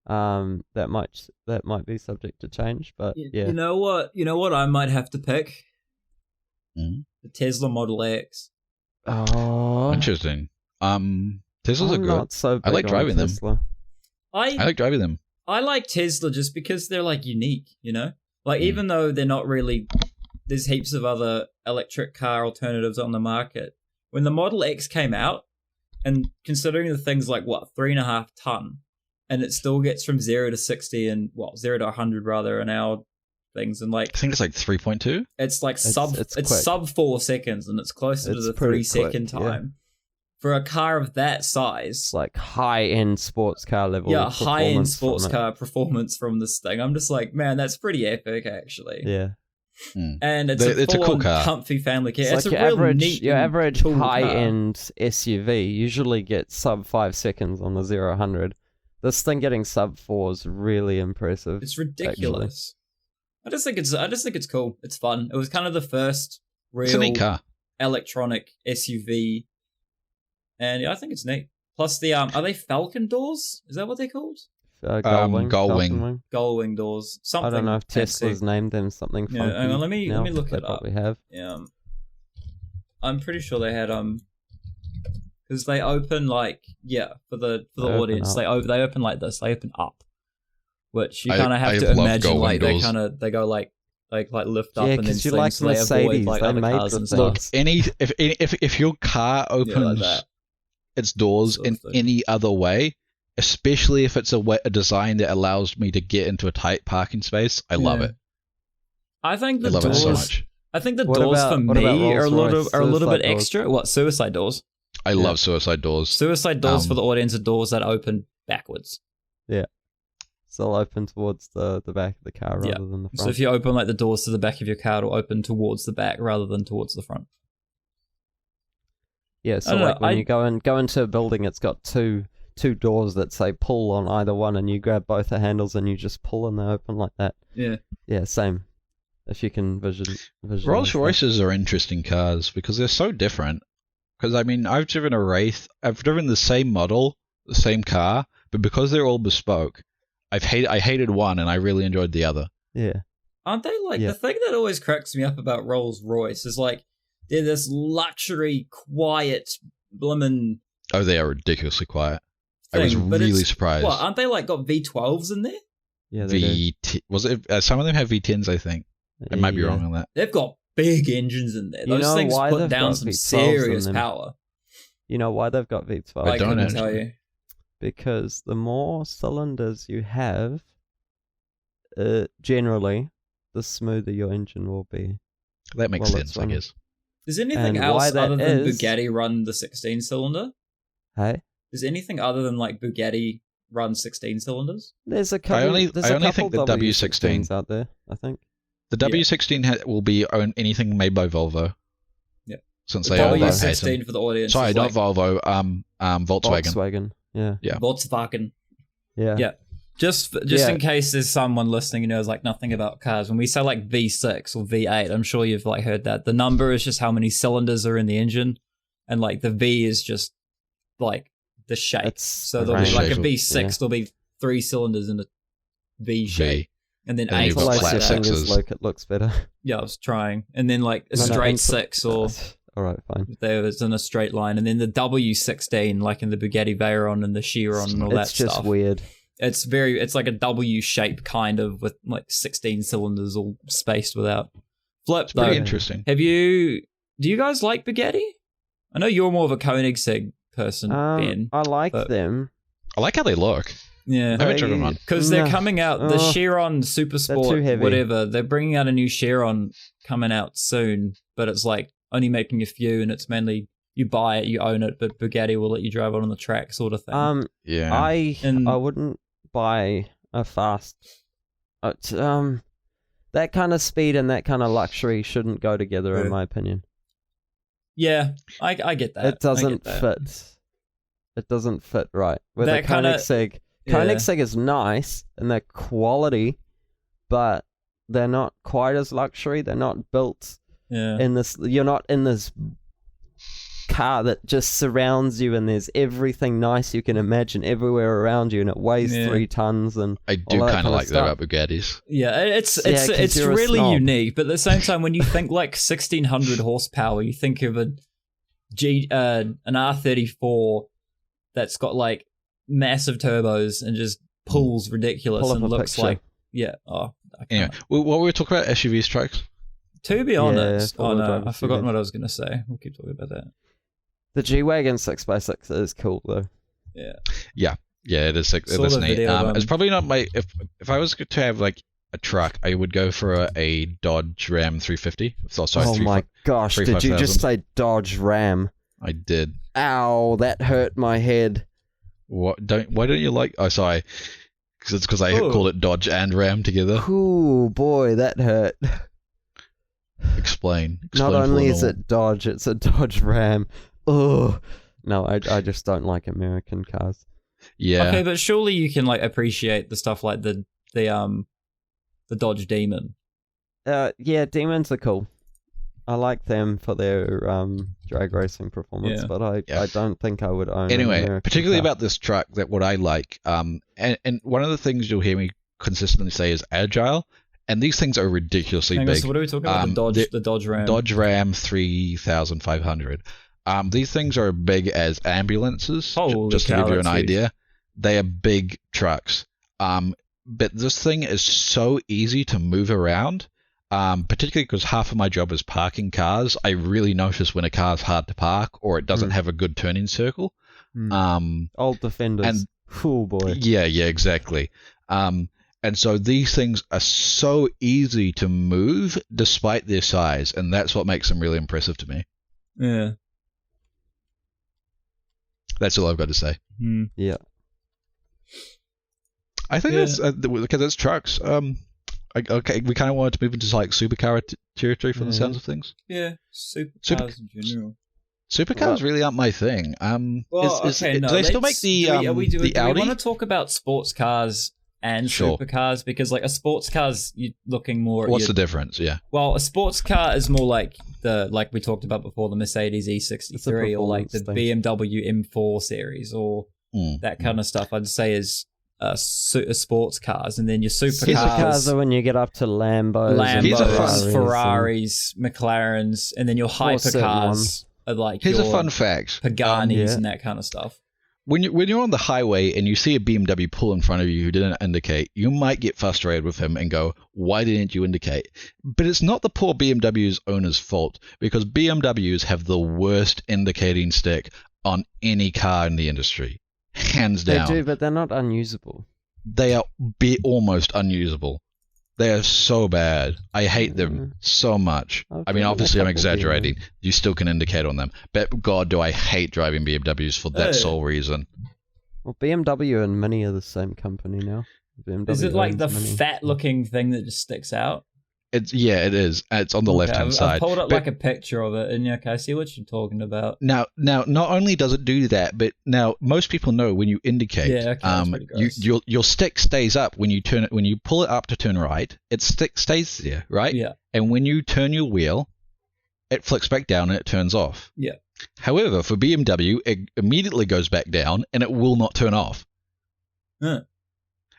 That might be subject to change, but yeah. You know what I might have to pick? The Tesla Model X. Oh, interesting. Teslas are good. Not so big I like driving them. I like driving them. I like Tesla just because they're like unique, you know? Like even though they're not really, there's heaps of other electric car alternatives on the market. When the Model X came out, and considering the thing's like 3.5 ton, and it still gets from 0 to 60 and 0 to 100 rather an hour things, and like I think it's like 3.2. It's like it's sub 4 seconds, and it's closer to the 3-second time. For a car of that size, it's like high-end sports car level. Yeah, high-end sports car performance from this thing. I'm just like, man, that's pretty epic, actually. Yeah. And it's a cool car, comfy family car. It's like a real neat, your average cool high-end SUV usually gets sub 5 seconds on the 0-100. This thing getting sub 4 is really impressive. It's ridiculous. Actually. I just think it's cool. It's fun. It was kind of the first real car. Electronic SUV, and yeah, I think it's neat. Plus the are they Falcon doors? Is that what they're called? Gullwing doors. Something. I don't know if Tesla's named them something funky. Yeah, hang on, let me look it up. What we have. Yeah, I'm pretty sure they had because they open like for the audience they open like this. They open up, which you kind of have to imagine like they go like lift up and then swing, like so they avoid like other cars and stuff. Look, if your car opens its doors in any other way, especially if it's a design that allows me to get into a tight parking space, I love it. I think the doors. It so much. I think the doors for me are a little bit extra. What, suicide doors? I love suicide doors. Suicide doors for the audience are doors that open backwards. Yeah. So they'll open towards the back of the car rather than the front. So if you open like the doors to the back of your car, it'll open towards the back rather than towards the front. Yeah, so like when you go into a building, it's got two doors that say pull on either one, and you grab both the handles and you just pull and they open like that. Yeah. Yeah, same. If you can visualize. Rolls Royces are interesting cars because they're so different. Because I mean, I've driven a Wraith, I've driven the same model, the same car, but because they're all bespoke, I hated one and I really enjoyed the other. Yeah. Aren't they like the thing that always cracks me up about Rolls Royce is like they're this luxury, quiet, blimmin'. Oh, they are ridiculously quiet. Thing, I was really surprised. What, aren't they like got V12s in there? Yeah, they do. Was it? Some of them have V10s, I think. I might be wrong on that. They've got big engines in there. Those things put down some serious power. You know why they've got V12? I couldn't tell you. Because the more cylinders you have, generally, the smoother your engine will be. That makes sense, I guess. Does anything else other than Bugatti run the 16-cylinder? Hey? Does anything other than like Bugatti run 16 cylinders? There's a couple. I only think the W16 out there. I think the W16 will be anything made by Volvo. Yeah, since the they W16 for the audience. Sorry, not Volvo. Volkswagen. Yeah. Volkswagen. Yeah. Yeah. Just in case there's someone listening who knows like nothing about cars, when we say like V6 or V8, I'm sure you've like heard that. The number is just how many cylinders are in the engine, and like the V is just like the shape. So there'll be like a V6, there'll be 3 cylinders in a V shape. And then 8 flat sixes. Like it looks better. Yeah, I was trying. And then like a straight 6 or all right, fine. There was in a straight line, and then the W16 like in the Bugatti Veyron and the Chiron and all that stuff. It's just weird. It's like a W shape kind of with like 16 cylinders all spaced without. Flip, it's pretty interesting. Do you guys like Bugatti? I know you're more of a Koenigsegg person, Ben. I like them. I like how they look. Yeah. I haven't driven one. Because they're coming out, the Chiron Super Sport, whatever, they're bringing out a new Chiron coming out soon, but it's like only making a few, and it's mainly you buy it, you own it, but Bugatti will let you drive it on the track sort of thing. Yeah. I wouldn't buy a fast... that kind of speed and that kind of luxury shouldn't go together, in my opinion. Yeah, I get that. It doesn't fit. It doesn't fit right. With that a Koenigsegg... Koenigsegg is nice and they're quality, but they're not quite as luxury. They're not built in this. You're not in this car that just surrounds you and there's everything nice you can imagine everywhere around you, and it weighs 3 tons. And I do kind of like that about Bugattis. Yeah, it's really unique, but at the same time, when you think like 1600 horsepower, you think of an R34 that's got like massive turbos and just pulls ridiculous and looks like Anyway, what were we talking about? SUVs, trucks? To be honest, I've forgotten what I was going to say. We'll keep talking about that. The G-Wagon 6x6 is cool though. Yeah, it is sick. It is neat. It's probably not my if I was to have like a truck, I would go for a Dodge Ram 350. Oh my gosh, did you just say Dodge Ram? I did. Ow, that hurt my head. Why don't you like? Oh, sorry, because I called it Dodge and Ram together. Ooh, boy, that hurt. Explain Not only is it Dodge, it's a Dodge Ram. Oh no, I just don't like American cars. Yeah. Okay, but surely you can like appreciate the stuff like the Dodge Demon. Yeah, Demons are cool. I like them for their drag racing performance, but I don't think I would own. Anyway, particularly about this truck, that what I like, and one of the things you'll hear me consistently say is agile, and these things are ridiculously big. So what are we talking about? The Dodge Ram. Dodge Ram 3500. These things are big as ambulances. Just to give you an idea, they are big trucks. But this thing is so easy to move around. Particularly because half of my job is parking cars. I really notice when a car's hard to park or it doesn't have a good turning circle. Old Defenders. And, oh boy. Yeah, exactly. And so these things are so easy to move despite their size, and that's what makes them really impressive to me. Yeah. That's all I've got to say. Yeah. I think that's because it's trucks. Okay, we kind of wanted to move into like supercar territory from the sounds of things. Yeah, supercars in general. Supercars really aren't my thing. Do they still make the do Audi? We want to talk about sports cars and supercars, because like a sports car's you're looking more. What's the difference? Yeah. Well, a sports car is more like like we talked about before, the Mercedes E63 or like the BMW M4 series or that kind of stuff. I'd say is sports cars, and then your supercars are when you get up to Lambos, Ferraris, McLarens, and then your hypercars are like here's a fun fact: Paganis and that kind of stuff. When you're on the highway and you see a BMW pull in front of you who didn't indicate, you might get frustrated with him and go, "Why didn't you indicate?" But it's not the poor BMW's owner's fault, because BMWs have the worst indicating stick on any car in the industry. Hands down. They do, but they're not unusable. They are almost unusable. They are so bad. I hate them so much. I mean, obviously I'm exaggerating. You still can indicate on them. But God, do I hate driving BMWs for that sole reason. Well, BMW and Mini are the same company now. BMW is it like the fat-looking thing that just sticks out? It is. It's on the left-hand I've side. pulled up like a picture of it, and okay, I see what you're talking about. Now, not only does it do that, but now most people know when you indicate, that's pretty gross. your stick stays up when you turn it. When you pull it up to turn right, its stick stays there, right? Yeah. And when you turn your wheel, it flicks back down and it turns off. Yeah. However, for BMW, it immediately goes back down and it will not turn off. Huh.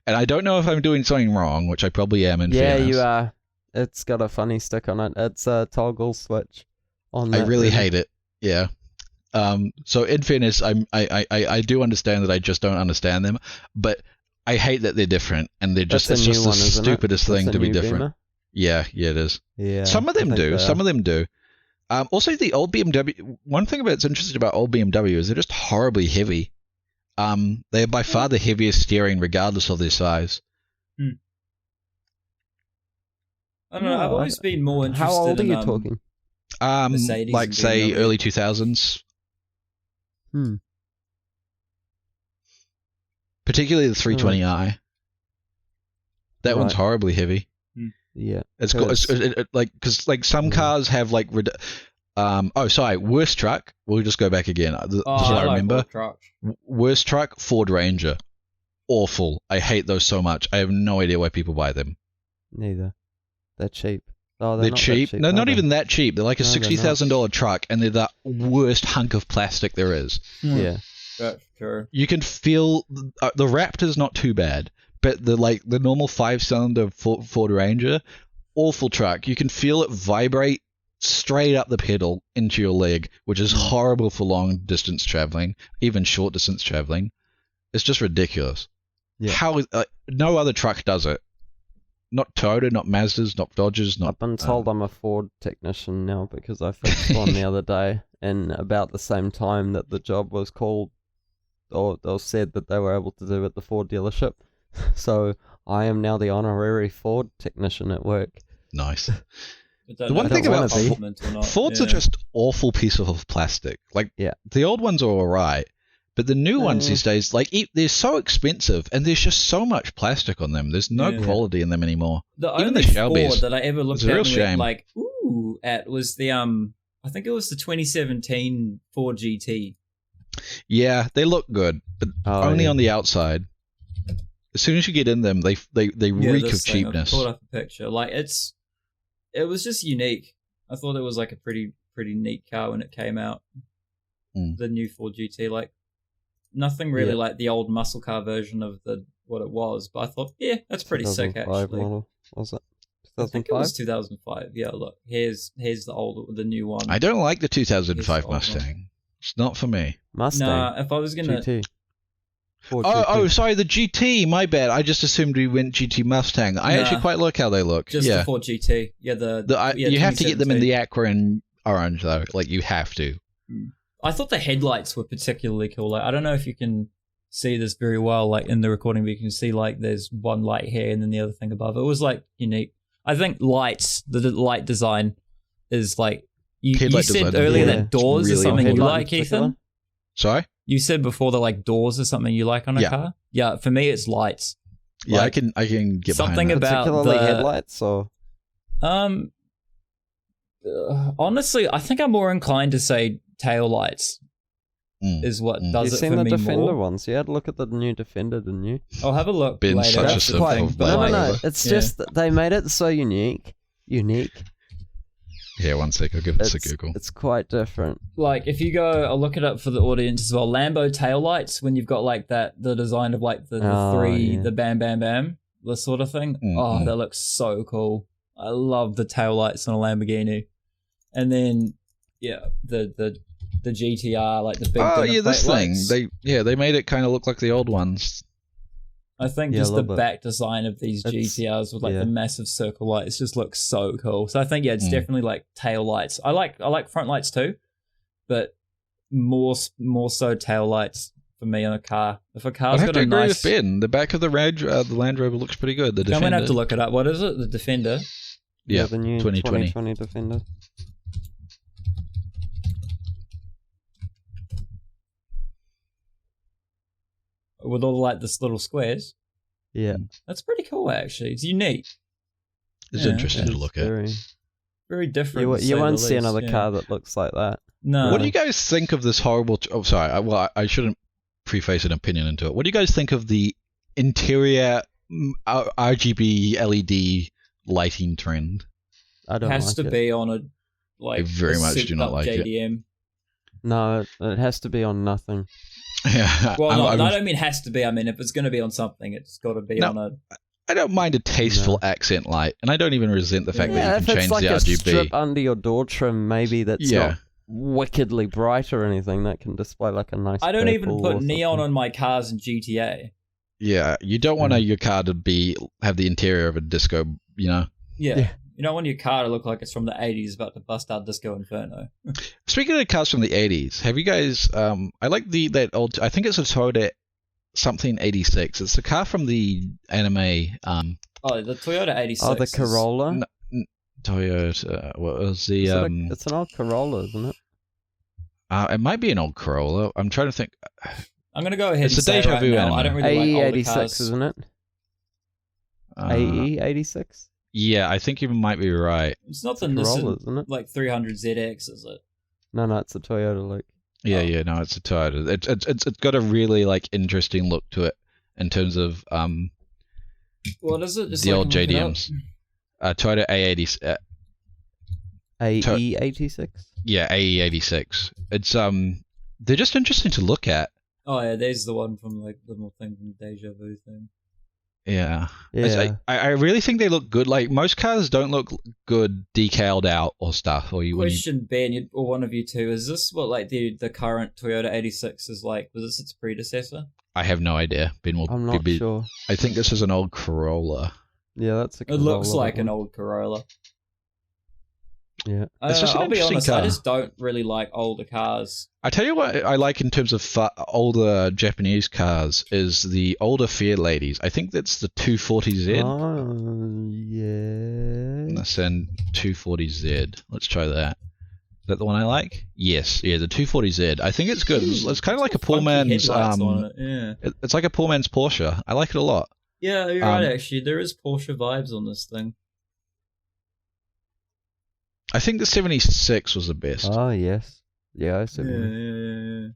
And I don't know if I'm doing something wrong, which I probably am in fairness. You are. It's got a funny stick on it. It's a toggle switch on that. I really hate it. Yeah. So in fairness, I do understand that I just don't understand them, but I hate that they're different and they're just it's just the stupidest thing to be different. Beamer? Yeah, it is. Yeah. Some of them do. Some of them do. Also, the old BMW. One thing that's interesting about old BMW is they're just horribly heavy. They are by far the heaviest steering, regardless of their size. I don't know. I've always been more interested. How old are you talking? Mercedes like say early 2000s. Particularly the 320i. That one's horribly heavy. Yeah, it's like because like some cars have like worst truck. We'll just go back again. This is what I remember. Worst truck, Ford Ranger, awful. I hate those so much. I have no idea why people buy them. Neither. They're cheap. Oh, they're cheap. No, not even that cheap. They're like a $60,000 truck, and they're the worst hunk of plastic there is. Yeah, that's true. You can feel the Raptor's not too bad. But the normal 5-cylinder Ford Ranger, awful truck. You can feel it vibrate straight up the pedal into your leg, which is horrible for long distance traveling, even short distance traveling. It's just ridiculous. Yeah. How no other truck does it. Not Toyota, not Mazdas, not Dodges, not. I've been told I'm a Ford technician now because I fixed one the other day, and about the same time that the job was called, or said that they were able to do at the Ford dealership. So I am now the honorary Ford technician at work. Nice. The one thing about Fords are just awful pieces of plastic. Like the old ones are alright, but the new ones these days, like they're so expensive, and there's just so much plastic on them. There's no quality in them anymore. Even the Ford that I ever looked at and went like at was the I think it was the 2017 Ford GT. Yeah, they look good, but only on the outside. As soon as you get in them, they reek of cheapness. I pulled up a picture. Like it was just unique. I thought it was like a pretty neat car when it came out. The new Ford GT, like nothing really like the old muscle car version of what it was. But I thought, that's pretty sick actually. Model, was it? I think it was 2005. Yeah, look, here's the new one. I don't like the 2005 Mustang. It's not for me. Mustang. Nah, if I was gonna. GT. Sorry, the GT. My bad. I just assumed we went GT Mustang. I actually quite like how they look. Just the Ford GT. Yeah, you have to get them in the aqua and orange though. Like you have to. I thought the headlights were particularly cool. Like I don't know if you can see this very well, like in the recording, but you can see like there's one light here and then the other thing above. It was like unique. I think lights, the light design is like you said earlier that doors really is something you like, Ethan. Sorry? You said before that like doors is something you like on a car. Yeah, for me it's lights. Yeah, like, I can get something behind that. about particularly headlights or. Honestly, I think I'm more inclined to say tail lights is what does it for me more. You've seen the Defender ones? You had a look at the new Defender, didn't you? I'll have a look Been later. Such That's a the thing. No. It's just that they made it so unique. Yeah, one sec. I'll give this a Google. It's quite different. Like, if you go, I'll look it up for the audience as well. Lambo taillights, when you've got like the design of like the three, the bam, bam, bam, this sort of thing. Oh, that looks so cool. I love the taillights on a Lamborghini. And then, the GTR, like the big this thing. lights. They made it kind of look like the old ones. I think just the back design of these GTRs with like the massive circle lights just looks so cool. So I think it's definitely like tail lights. I like front lights too, but more so tail lights for me on a car. If a car's got a nice, I have to agree with Ben. The back of the Land Rover looks pretty good. The Defender. I'm gonna have to look it up. What is it? The Defender. Yeah, the new 2020 Defender. With all like this little squares. Yeah. That's pretty cool actually. It's unique. It's interesting to look at. Very different. You won't see another car that looks like that. No. What do you guys think of this horrible... Oh, sorry. Well, I shouldn't preface an opinion into it. What do you guys think of the interior RGB LED lighting trend? I don't like it. Has to be on a I very much do not like JDM. it. No, it has to be on nothing. Yeah. Well, I don't mean has to be. I mean, if it's going to be on something, it's got to be on a... I don't mind a tasteful accent light, and I don't even resent the fact that you can change the RGB. If it's like a strip under your door trim, maybe that's not wickedly bright or anything, that can display like a nice... I don't even put neon on my cars in GTA. Yeah, you don't want your car to have the interior of a disco, you know? Yeah. You don't want your car to look like it's from the 80s about to bust out Disco Inferno. Speaking of cars from the 80s, have you guys... I like that old... I think it's a Toyota something 86. It's a car from the anime... the Toyota 86. Oh, the Corolla? Toyota... What was the... It's an old Corolla, isn't it? It might be an old Corolla. I'm trying to think... I'm going to go ahead it's and say deja right vu now, anime. I don't really like older AE86, cars. isn't it? AE86? Yeah, I think you might be right. It's not the Corolla, Nissan, isn't it? like 300ZX, is it? No, it's a Toyota, like... Yeah, no, it's a Toyota. It's got a really like interesting look to it in terms of What is it? Just the so I old can look it up. JDMs. Toyota A80. AE86? Yeah, AE86. It's they're just interesting to look at. Oh yeah, there's the one from like the little thing from the Deja Vu thing. Yeah. I really think they look good. Like most cars don't look good decaled out or stuff. Question, Ben, or one of you two, is this what like the current Toyota 86 is like? Was this its predecessor? I have no idea. Ben will I'm not sure. I think this is an old Corolla. Yeah, that's a Corolla. It looks like an old Corolla. Yeah. It's just an I'll be interesting honest, car. I just don't really like older cars. I tell you what I like in terms of older Japanese cars is the older Fiat ladies. I think that's the 240Z. Oh, yeah. Nissan 240Z. Let's try that. Is that the one I like? Yes. Yeah, the 240Z. I think it's good. It's kind of like a poor man's... It's like a poor man's Porsche. I like it a lot. Yeah, you're right, actually. There is Porsche vibes on this thing. I think the 76 was the best. Oh, yes. Yeah, I see. Yeah.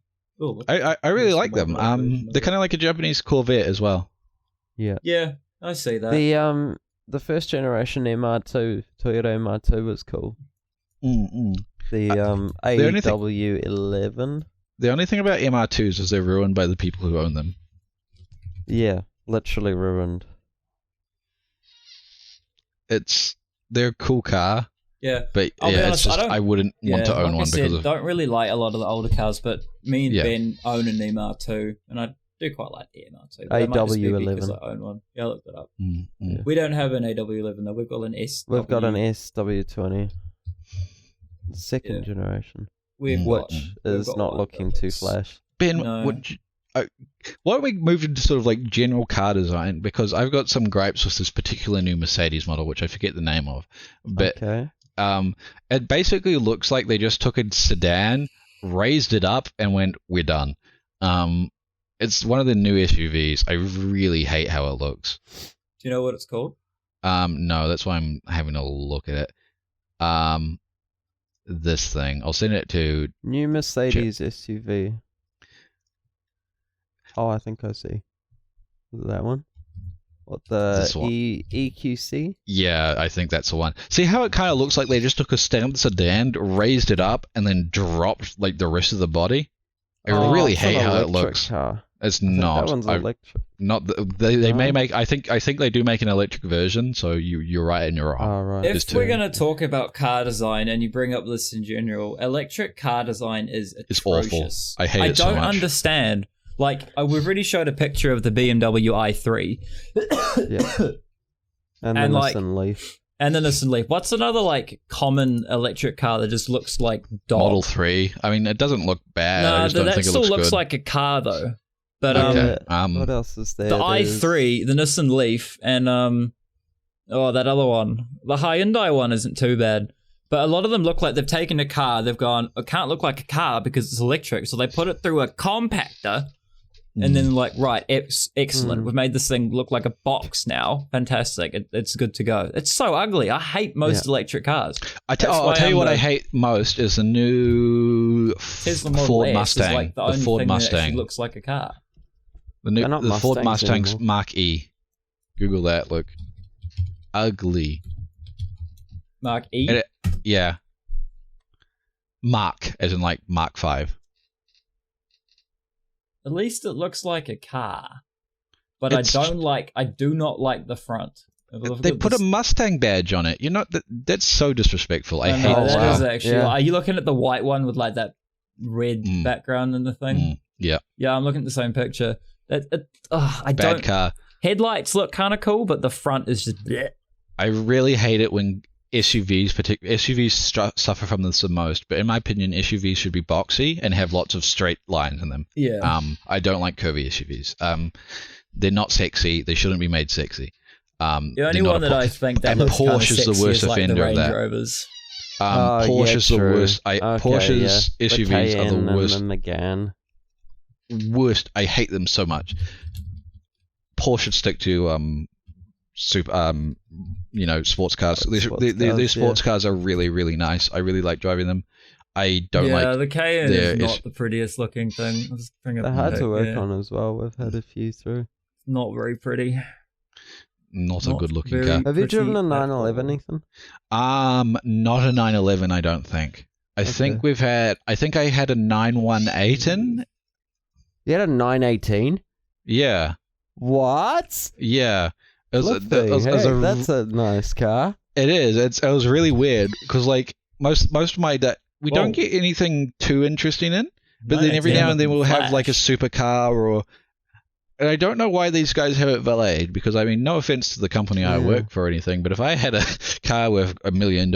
Ooh, I really like them. They're kind of like a Japanese Corvette as well. Yeah. Yeah, I see that. The first generation MR2, Toyota MR2 was cool. Mm-mm. The AW11. The only thing about MR2s is they're ruined by the people who own them. Yeah, literally ruined. They're a cool car. Yeah, but I'll be honest, I wouldn't want to own one because of... don't really like a lot of the older cars, but me and Ben own an MR2, and I do quite like the MR2. AW11. Because I own one. Yeah, I looked it up. Mm-hmm. We don't have an AW11 though. We've got an SW. We've got an SW20, second generation, which is not looking too flash. Ben, why don't we move into sort of like general car design? Because I've got some gripes with this particular new Mercedes model, which I forget the name of. But it basically looks like they just took a sedan, raised it up, and went, "We're done." It's one of the new SUVs. I really hate how it looks. Do you know what it's called? No, that's why I'm having a look at it. This thing. I'll send it to new Mercedes SUV. Oh, I think I see. Is it that one? What, the EQC? Yeah, I think that's the one. See how it kind of looks like they just took a sedan, raised it up, and then dropped like the rest of the body? I really hate how it looks. Car. It's not. That one's electric. They may make. I think they do make an electric version. So you're right and you're wrong. Oh, right. If we're gonna talk about car design and you bring up this in general, electric car design is atrocious. It's awful. I hate it so much. I don't understand. Like, we've already showed a picture of the BMW i3. Yeah. And the Nissan Leaf. And the Nissan Leaf. What's another, like, common electric car that just looks like dog? Model 3. I mean, it doesn't look bad. No, I just don't think it looks good. that still looks like a car, though. But, what else is there? The i3, the Nissan Leaf, and, that other one. The Hyundai one isn't too bad. But a lot of them look like they've taken a car, they've gone, it can't look like a car because it's electric, so they put it through a compactor, and then like, right, excellent. We've made this thing look like a box now. Fantastic. It's good to go. It's so ugly. I hate most electric cars. I'll tell you what I hate most is the new Tesla Model Ford S Mustang. is like the only Ford thing Mustang that actually looks like a car. The Ford Mustang anymore. Mark E. Google that. Look, ugly. Mark E. Yeah. Mark, as in like Mark 5. At least it looks like a car, but I do not like the front. They put a Mustang badge on it. You're not. That's so disrespectful. I hate that. that. Is actually. Are you looking at the white one with like that red background in the thing? Yeah. Yeah, I'm looking at the same picture. Bad car. Headlights look kind of cool, but the front is just. Bleh. I really hate it when SUVs suffer from this the most. But in my opinion, SUVs should be boxy and have lots of straight lines in them. Yeah. I don't like curvy SUVs. They're not sexy. They shouldn't be made sexy. The only one that I think that looks Porsche is the worst offender of that. Rovers. Porsche's the worst. Porsche's SUVs are the worst. And Megane. Worst. I hate them so much. Porsche should stick to sports cars. Their sports cars are really, really nice. I really like driving them. I don't like. Yeah, the Cayenne is not the prettiest looking thing. They're hard to work on as well. We've had a few through. Not very pretty. Not a good looking car. Have you driven a 911, Ethan? Not a 911. I don't think. I think I had a 918. You had a 918? Yeah. What? Yeah. That's a nice car. It is. It was really weird because like most of my we don't get anything too interesting in, but then every now and then we'll have like a supercar and I don't know why these guys have it valeted because I mean no offense to the company I work for or anything, but if I had a car worth $1 million,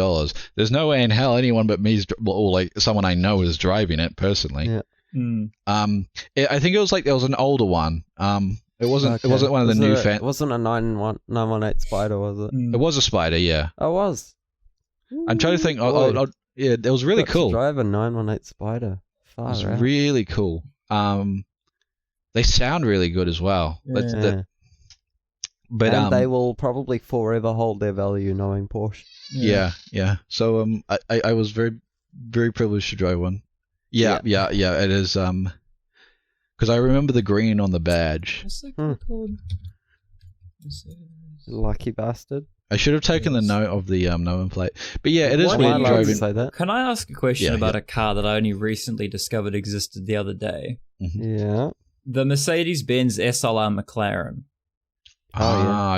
there's no way in hell anyone but me or like someone I know is driving it personally. Yeah. I think it was like there was an older one. It wasn't one of the new It wasn't a 918 Spider, was it? It was a Spider, yeah. Oh, it was. I'm trying to think. Yeah, it was really cool. Drive a 918 Spider. It was really cool. They sound really good as well. Yeah. But they will probably forever hold their value knowing Porsche. Yeah. So I was very, very privileged to drive one. Yeah. It is. Because I remember the green on the badge. What's that called? Lucky bastard. I should have taken the note of the number plate. But yeah, it is weird driving. Say that? Can I ask a question about a car that I only recently discovered existed the other day? Mm-hmm. Yeah. The Mercedes-Benz SLR McLaren.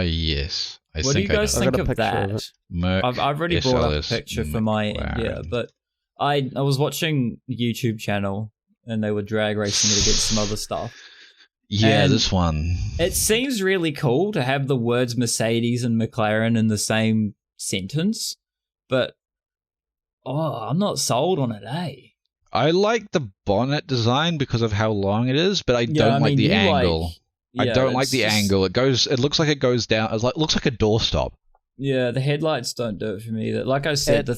Yes. What do you guys think of that? I've already brought up a picture for my end, yeah, but I was watching a YouTube channel and they were drag racing it against some other stuff. Yeah, and this one. It seems really cool to have the words Mercedes and McLaren in the same sentence, but I'm not sold on it, eh? I like the bonnet design because of how long it is, but I don't like the angle. I don't like the angle. It looks like it goes down. It looks like a doorstop. Yeah, the headlights don't do it for me. Like I said,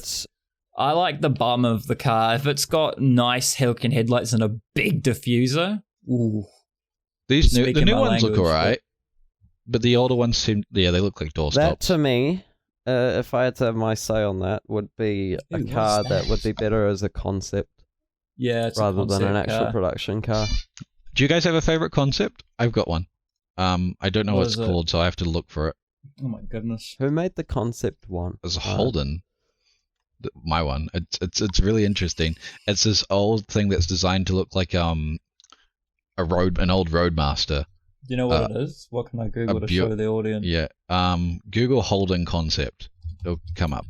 I like the bum of the car. If it's got nice Hilton headlights and a big diffuser, ooh. The new ones look alright, but the older ones they look like doorstops. That to me, if I had to have my say on that, would be a car that would be better as a concept. Yeah, it's rather than an actual production car. Do you guys have a favorite concept? I've got one. I don't know what it's called, so I have to look for it. Oh my goodness! Who made the concept one? It's Holden. My one. It's really interesting. It's this old thing that's designed to look like an old Roadmaster. Do you know what it is? What can I Google to show the audience? Yeah. Google Holden concept. It'll come up.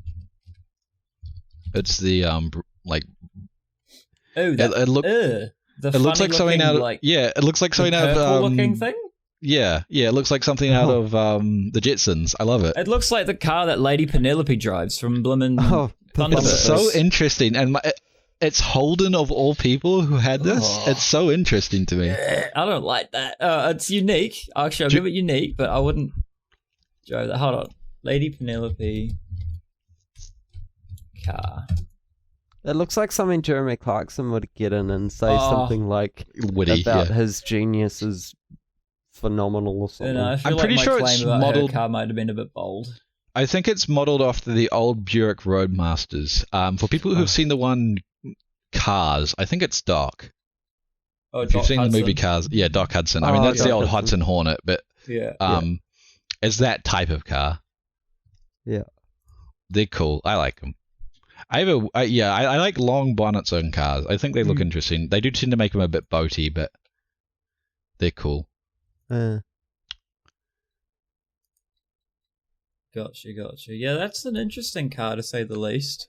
It's the like. Oh, that it looks like something out of it looks like something out of looking thing. Yeah, it looks like something out of the Jetsons. I love it. It looks like the car that Lady Penelope drives from Blimmin' Thunderbird. It's so interesting, and it's Holden of all people who had this. It's so interesting to me. I don't like that. It's unique. Actually, I'll give it unique, but I wouldn't drive that. Hold on, Lady Penelope car. It looks like something Jeremy Clarkson would get in and say something like witty about his genius is phenomenal or something. I feel I'm pretty like my sure claim it's about modeled. her car might have been a bit bold. I think it's modeled after the old Buick Roadmasters. For people who've seen the one Cars, I think it's Doc. Oh, If you've seen the movie Cars, yeah, Doc Hudson. I mean, that's the old Hudson Hornet, but it's that type of car. Yeah, they're cool. I like them. I like long bonnets on cars. I think they look interesting. They do tend to make them a bit boaty, but they're cool. Gotcha. Yeah, that's an interesting car to say the least.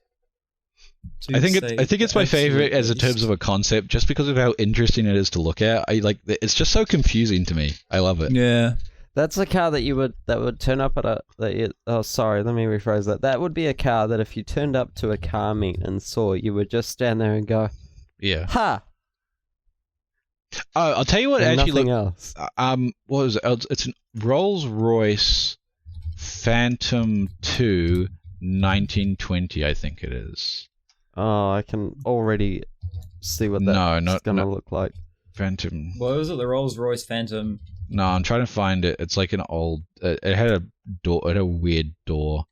I think it's my favorite as in terms of a concept, just because of how interesting it is to look at. It's just so confusing to me. I love it. Yeah. That's a car that would turn up at sorry, let me rephrase that. That would be a car that if you turned up to a car meet and saw, you would just stand there and go, yeah. Ha! I'll tell you what And actually nothing else. what was it? It's a Rolls-Royce Phantom 2 1920, I think it is. Oh, I can already see what that's going to look like. Phantom. What was it? The Rolls-Royce Phantom. No, I'm trying to find it. It's like an old. It had a door. It had a weird door.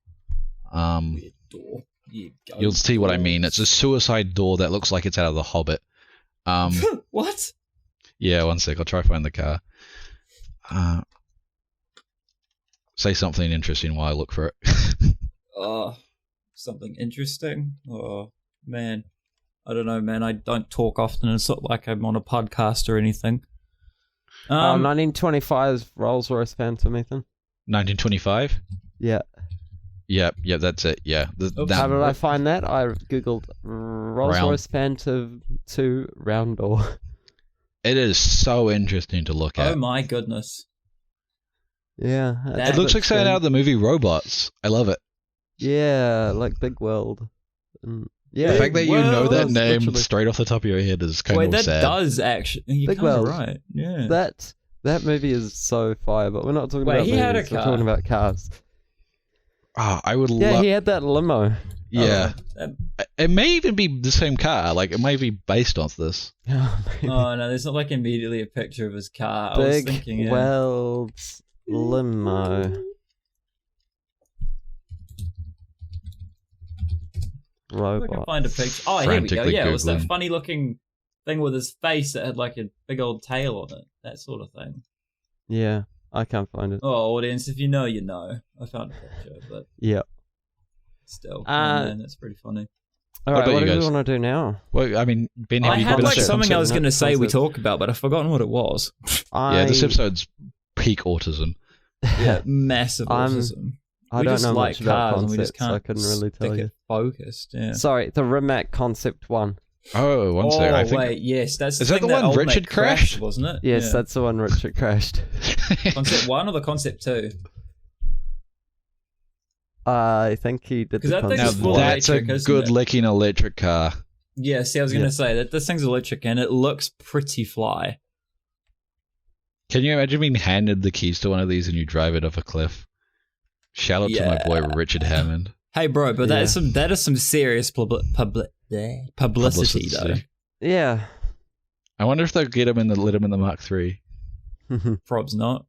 Weird door. You'll see what I mean. It's a suicide door that looks like it's out of The Hobbit. What? Yeah, one sec. I'll try to find the car. Say something interesting while I look for it. Something interesting? Oh, man. I don't know, man. I don't talk often. It's not like I'm on a podcast or anything. 1925's Rolls-Royce Phantom, Ethan. 1925? Yeah. Yeah, that's it. Yeah. How did I find that? I googled Rolls-Royce Phantom 2 round door. It is so interesting to look at. Oh my goodness. Yeah. It looks like something out of the movie Robots. I love it. Yeah, like Big World. Yeah. The fact that you know that That's name literally straight off the top of your head is kind of sad. Wait, that does actually. You're Big kind of World. right. Yeah. That movie is so fire, but we're not talking Wait, about he movies. had a We're car. talking about cars. I would love. Yeah, he had that limo. Yeah. It may even be the same car. Like, it may be based off this. Oh no, there's not like immediately a picture of his car. I was Big thinking, yeah. World's limo. Robot. I can find a picture. Oh, here we go. Frantically Yeah, it was that Googling. funny looking thing with his face that had like a big old tail on it. That sort of thing. Yeah, I can't find it. Oh, audience, if you know, you know. I found a picture, but Yeah. still, man, that's pretty funny. All right, about what you do we guys? want to do now? Well, I mean, Ben, I have you had been like to- something I was going to say we concept. talk about, but I've forgotten what it was. Yeah, this episode's peak autism. Yeah, massive autism. I We don't just know like much about cars and we just concepts, so I can't couldn't really tell stick you. it focused. Yeah. Sorry, the Rimac Concept 1. Oh, one second. I think. Wait, yes, that's Is that thing the one old Richard mate crashed? wasn't it? Yes, Yeah. that's the one Richard crashed. Concept 1 or the Concept 2? I think he did 'Cause the that thing's Now Concept full 1. that's a electric, isn't good it? looking electric car. Yeah, see, I was going to say that this thing's electric and it looks pretty fly. Can you imagine being handed the keys to one of these and you drive it off a cliff? Shout out to my boy Richard Hammond. Hey, bro, but Yeah. that is some serious publicity, though. Yeah. I wonder if they'll let him in the Mark III. Probs not.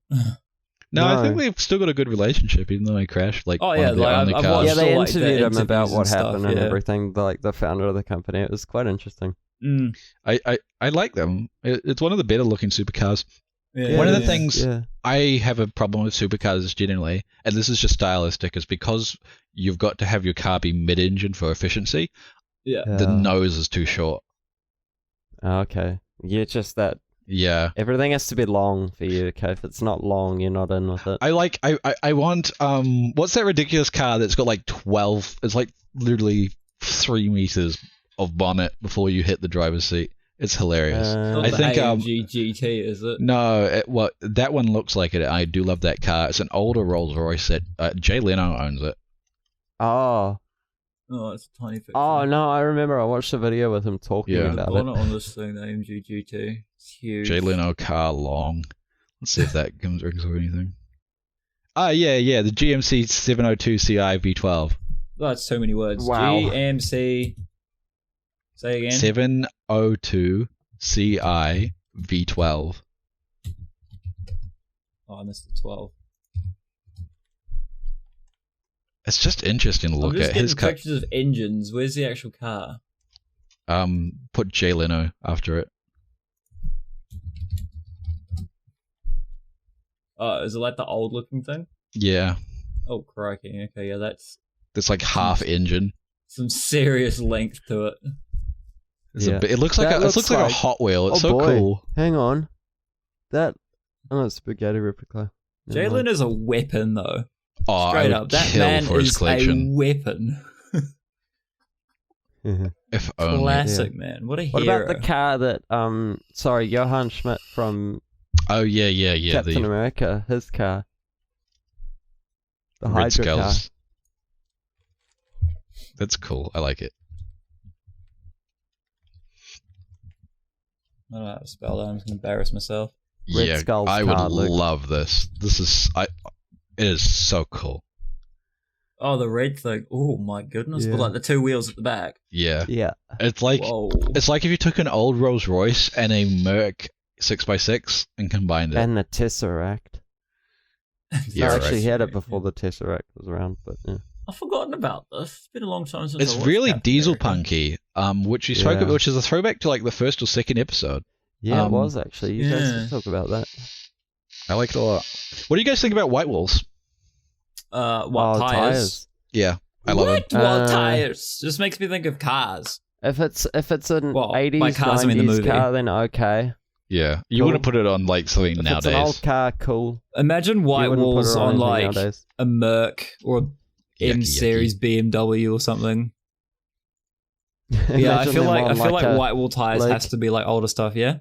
No, I No. think they've still got a good relationship, even though he crashed like Oh, one yeah, of their like, only I've cars. watched Yeah, they all, like, the interviewed him about interviews what and stuff, happened and yeah. everything, like the founder of the company. It was quite interesting. Mm. I like them. It's one of the better looking supercars. Yeah, One of the yeah. things Yeah. I have a problem with supercars generally, and this is just stylistic, is because you've got to have your car be mid-engine for efficiency, Yeah. the nose is too short. Okay. Yeah, just that Yeah. everything has to be long for you, okay? If it's not long, you're not in with it. I want what's that ridiculous car that's got like 12, it's like literally 3 meters of bonnet before you hit the driver's seat. It's hilarious. Not I the think AMG GT, is it? No, that one looks like it. I do love that car. It's an older Rolls Royce that Jay Leno owns it. Oh. Oh, it's a tiny picture. Oh, no, I remember I watched a video with him talking Yeah. about On it. it on this thing, the AMG GT. It's huge. Jay Leno car long. Let's see if that comes rings or anything. Yeah, the GMC 702 Ci V12. Oh, that's too many words. Wow. GMC Say again. 702 CI V12. Oh, I missed the 12. It's just interesting to look I'm just at. getting His car. pictures of engines. Where's the actual car? Put Jay Leno after it. Oh, is it like the old looking thing? Yeah. Oh, crikey. Okay, yeah, that's It's like half engine. some serious length to it. It looks like That it looks like a Hot Wheel. It's so boy. cool. Hang on. Oh, it's spaghetti replica. Never mind. Jalen is a weapon, though. Oh, Straight I up. would That kill man for his is collection. a weapon. If only. Classic, man. What a What hero. about the car that Johann Schmidt from Oh yeah. Captain The America, his car. The Red Hydra car. Skulls. That's cool. I like it. I don't know how to spell that. I'm just going to embarrass myself. Red Yeah, Skull's I would car, Luke. love this. It is so cool. Oh, the red thing. Oh, my goodness. Yeah. With like the two wheels at the back. Yeah. Yeah. It's like Whoa. it's like if you took an old Rolls Royce and a Merc 6x6 and combined it. And the Tesseract. Yeah, I right. actually had it before the Tesseract was around, but yeah. I've forgotten about this. It's been a long time since It's I watched really Captain diesel America. punky, which you spoke Yeah. of, which is a throwback to like the first or second episode. Yeah, it was actually. You guys yeah. can talk about that. I like it a lot. What do you guys think about white walls? What, tires? Tires. Yeah, I love it. What tires? Just makes me think of cars. If it's an Well, by 80s, cars, I mean the 90s movie. car, then okay. Yeah, you Cool. wouldn't put it on like something If nowadays. it's an old car, cool. Imagine white You wouldn't put walls it on anything like nowadays. a Merc or a Yucky, M series BMW or something. Yeah, I Imagine feel them like on a white wall tires like- has to be like older stuff. Yeah.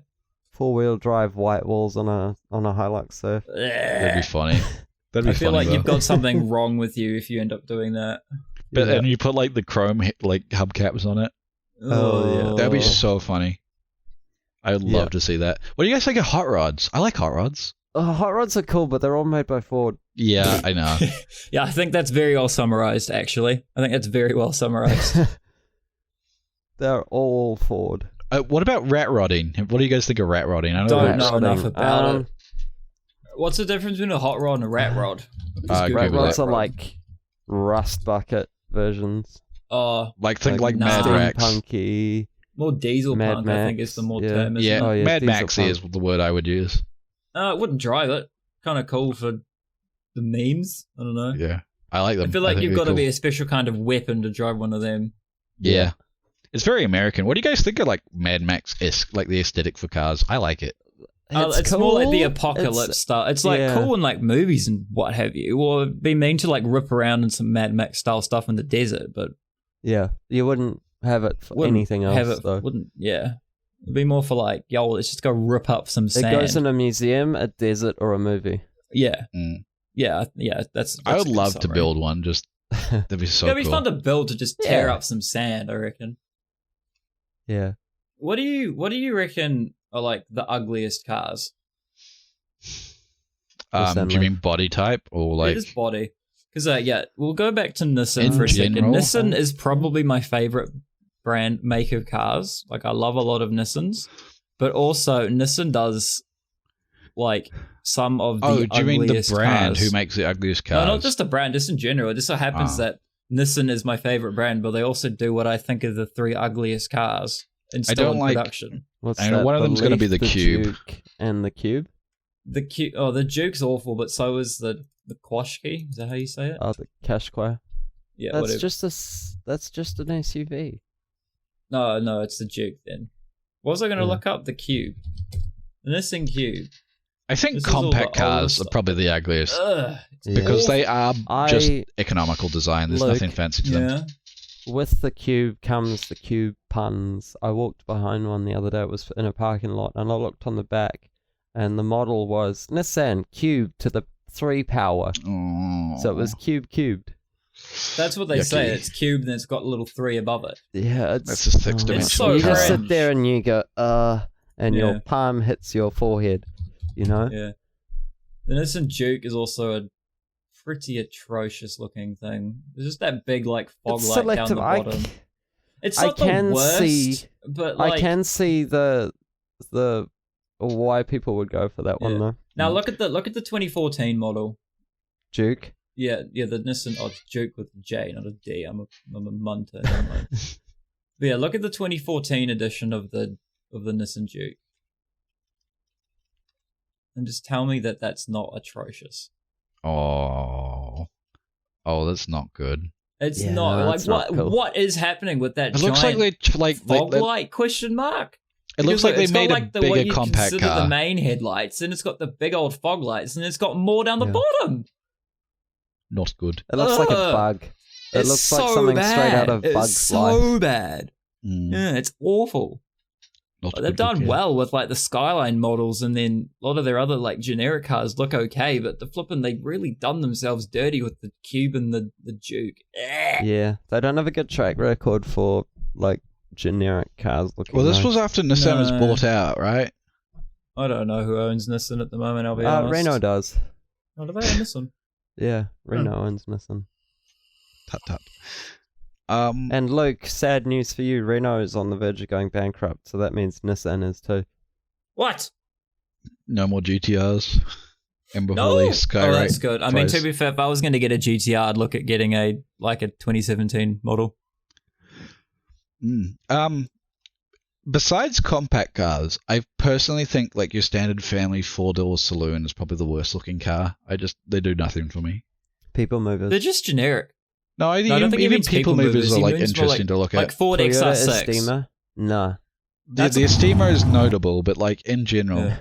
4-wheel drive white walls on a Hilux surf. That'd be funny. That'd be I feel funny. like though. you've got something wrong with you if you end up doing that. But Yeah. and you put like the chrome like hubcaps on it. Oh, yeah. That'd be so funny. I would love to see that. What do you guys think of hot rods? I like hot rods. Hot rods are cool, but they're all made by Ford. Yeah, I know. Yeah, I think that's very well summarized, actually. I think that's very well summarized. They're all Ford. What about rat rodding? What do you guys think of rat rodding? I Don't that- know enough rodding. about it. What's the difference between a hot rod and a rat rod? I agree Rat with rods that. are like rust bucket versions. Like think like Nah. Mad Max. Steampunky. More diesel Mad punk, I think, Max, is the more yeah. term, isn't Yeah, it? Oh, yeah, Mad diesel Maxy punk. is the word I would use. I wouldn't drive it. Kind of cool for the memes. I don't know. Yeah, I like them. I feel like think you've they're got to be cool. a special kind of weapon to drive one of them. Yeah. It's very American. What do you guys think of like Mad Max-esque, like the aesthetic for cars? I like it. It's more like the cool. apocalypse It's- style. It's like yeah. cool in like movies and what have you, or it'd be mean to like rip around in some Mad Max style stuff in the desert, but Yeah, you wouldn't have it for wouldn't anything else, have it, though. Wouldn't, yeah. It'd be more for like, yo, let's just go rip up some It sand. goes in a museum, a desert, or a movie. Yeah, Mm. yeah. That's I a would good love to summary. build one. Just that'd be so It'd be cool. fun to build to just tear Yeah. up some sand, I reckon. Yeah. What do you reckon are like the ugliest cars? Do you mean body type or like? It is body. Because yeah, we'll go back to Nissan In for a second. general? Nissan is probably my favorite brand make of cars. Like I love a lot of Nissans, but also Nissan does like some of the Oh, do you mean the ugliest brand cars. who makes the ugliest cars? No, not just a brand, just in general. It just so happens Ah. that Nissan is my favorite brand, but they also do what I think are the 3 ugliest cars and I still don't in like- production. What's I know that? one of The them's gonna be Leaf, the Cube. Duke, and the Cube. The Duke's awful, but so is the Quashki. Is that how you say it? Oh, the Qashqai. Yeah, That's whatever. that's just an SUV. No, it's the Duke then. What was I going to Yeah. look up? The Cube. The Nissan Cube. I think This is all compact the older cars are stuff. probably the ugliest Ugh. Yeah. because they are just I- economical design. There's Look, nothing fancy to them. Yeah. With the Cube comes the Cube puns. I walked behind one the other day. It was in a parking lot, and I looked on the back, and the model was Nissan Cube to the 3 power. So it was cubed. That's what they Yucky. say. It's cubed and it's got a little 3 above it. Yeah, it's That's just six oh, dimensional. It's so You just cringe. sit there and you go, and Yeah. your palm hits your forehead. You know? Yeah. The Nissan Duke is also a pretty atrocious looking thing. There's just that big like fog It's light down selective. the bottom. It's not the worst, but like... I can see the why people would go for that one though. Now look at the 2014 model. Duke. Yeah, the Nissan. Oh, it's Duke with a J, not a D. I'm a munter. But yeah, look at the 2014 edition of the Nissan Duke, and just tell me that that's not atrocious. Oh, that's not good. It's not like not cool. What is happening with that? It looks like they fog light question mark. It looks like they made like a bigger compact car. The main headlights, and it's got the big old fog lights, and it's got more down the bottom. Not good. It looks like a bug. It looks like something straight out of Bug's Life. It's so bad. Yeah, it's awful. They've done well with like the Skyline models, and then a lot of their other like generic cars look okay, but they've really done themselves dirty with the Cube and the Duke. Yeah, they don't have a good track record for like generic cars looking. Well, this was after Nissan was bought out, right? I don't know who owns Nissan at the moment. I'll be honest. Renault does. Oh, do they own Nissan? Yeah, Renault owns Nissan. Tut. And Luke, sad news for you. Renault is on the verge of going bankrupt, so that means Nissan is too. What? No more GTRs. And before they skyrate. Oh, that's good. I mean, to be fair, if I was going to get a GTR, I'd look at getting a 2017 model. Besides compact cars, I personally think like your standard family 4-door saloon is probably the worst looking car. They do nothing for me. People movers. They're just generic. No, I don't think even people movers are like interesting to look at. Like Ford XR6. Esteemer? No. The Esteemer is notable, but like in general,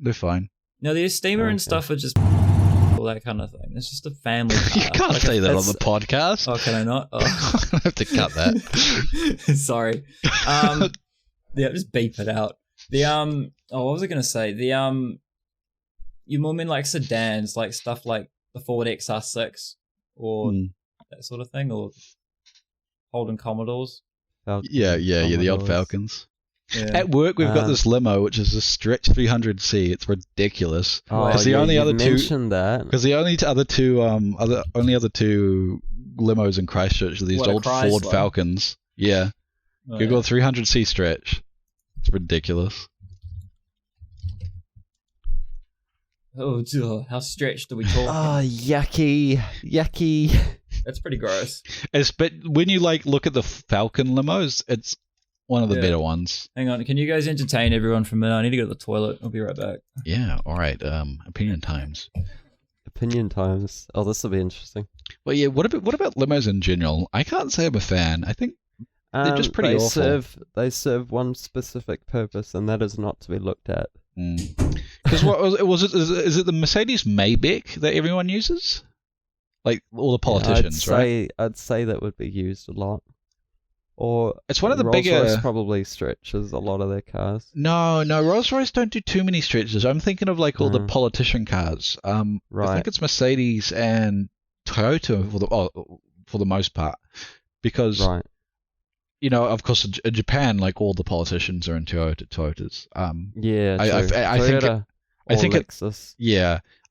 they're fine. No, the Esteemer and stuff are just all that kind of thing. It's just a family car. You can't say that on the podcast. Oh, can I not? Oh. I have to cut that. Sorry. Yeah, just beep it out. What was I going to say? You more mean like sedans, like stuff like the Ford XR6 or that sort of thing, or Holden Commodores. Yeah, the old Falcons. Yeah. At work, we've got this limo, which is a stretch 300C. It's ridiculous. Oh, the only other two. Mentioned that because the only other two limos in Christchurch are these old Ford Falcons. Yeah, Google 300C stretch. It's ridiculous. Oh, how stretched are we talking? Oh, yucky. That's pretty gross. But when you look at the Falcon limos, it's one of the better ones. Hang on, can you guys entertain everyone for a minute? I need to go to the toilet. I'll be right back. Yeah, all right. Opinion times. Opinion times. Oh, this will be interesting. Well, yeah. What about limos in general? I can't say I'm a fan. I think they're just pretty awful. They serve one specific purpose, and that is not to be looked at. Because what was it? Is it the Mercedes Maybach that everyone uses? Like all the politicians, right? I'd say that would be used a lot. Or it's one of the Rolls-Royce probably stretches a lot of their cars. No, Rolls-Royce don't do too many stretches. I'm thinking of all the politician cars. Right. I think it's Mercedes and Toyota for the most part, because of course in Japan, all the politicians are in Toyotas. I think Lexus.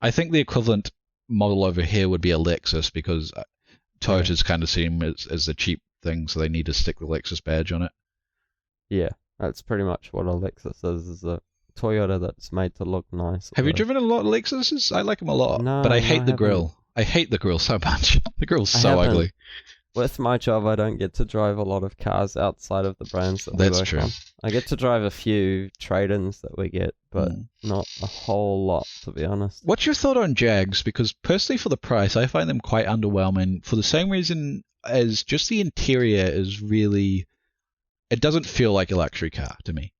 I think the equivalent model over here would be a Lexus, because Toyotas kind of seem as the cheap thing, so they need to stick the Lexus badge on it. Yeah, that's pretty much what a Lexus is a Toyota that's made to look nice. Have you driven a lot of Lexuses? I like them a lot, but I hate the grill. I hate the grill so much. The grill's so ugly. With my job, I don't get to drive a lot of cars outside of the brands that we work on. I get to drive a few trade-ins that we get, but not a whole lot, to be honest. What's your thought on Jags? Because personally, for the price, I find them quite underwhelming, for the same reason as just the interior is really... It doesn't feel like a luxury car to me.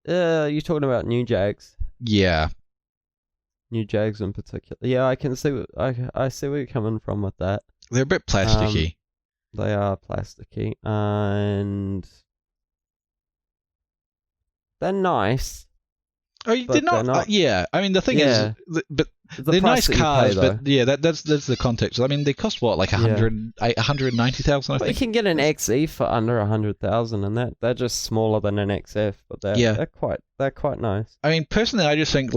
You're talking about new Jags? Yeah. New Jags in particular. Yeah, I can see. I see where you're coming from with that. They're a bit plasticky. They are plasticky, and they're nice. Oh, they're not. Yeah, I mean the thing is, but they're nice cars. But yeah, that's the context. I mean, they cost what, like 190,000. But you can get an XE for under 100,000, and they're just smaller than an XF, but they're quite nice. I mean, personally, I just think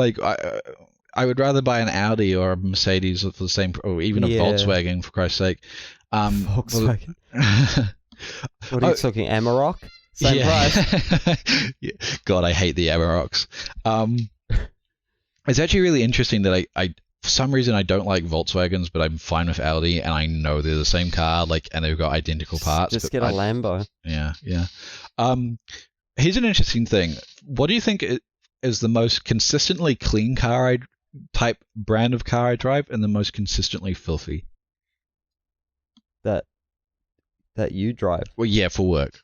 I would rather buy an Audi or a Mercedes for the same, or even a Volkswagen, for Christ's sake. Volkswagen. What are you talking? Amarok? Same price. Yeah. God, I hate the Amaroks. It's actually really interesting that I for some reason I don't like Volkswagens, but I'm fine with Audi, and I know they're the same car, like, and they've got identical parts. Just get a Lambo. Yeah. Here's an interesting thing. What do you think is the most consistently clean type brand of car I drive, and the most consistently filthy? That you drive. Well, yeah, for work.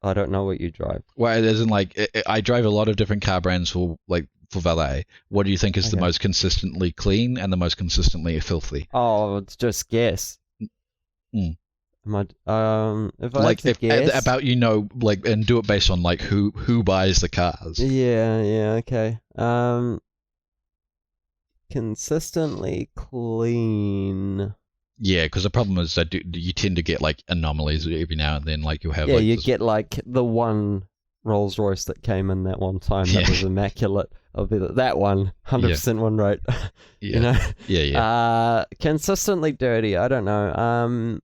I don't know what you drive. Well, it isn't like I drive a lot of different car brands for valet. What do you think is the most consistently clean and the most consistently filthy? Oh, it's just guess. Mm. If I had to guess about and do it based on like who buys the cars. Yeah, okay. Consistently clean. Yeah, because the problem is that you tend to get like anomalies every now and then. Like you'll have get like the one Rolls Royce that came in that one time that was immaculate. I'll be that one 100% one right. Yeah. You know. Yeah. Consistently dirty. I don't know.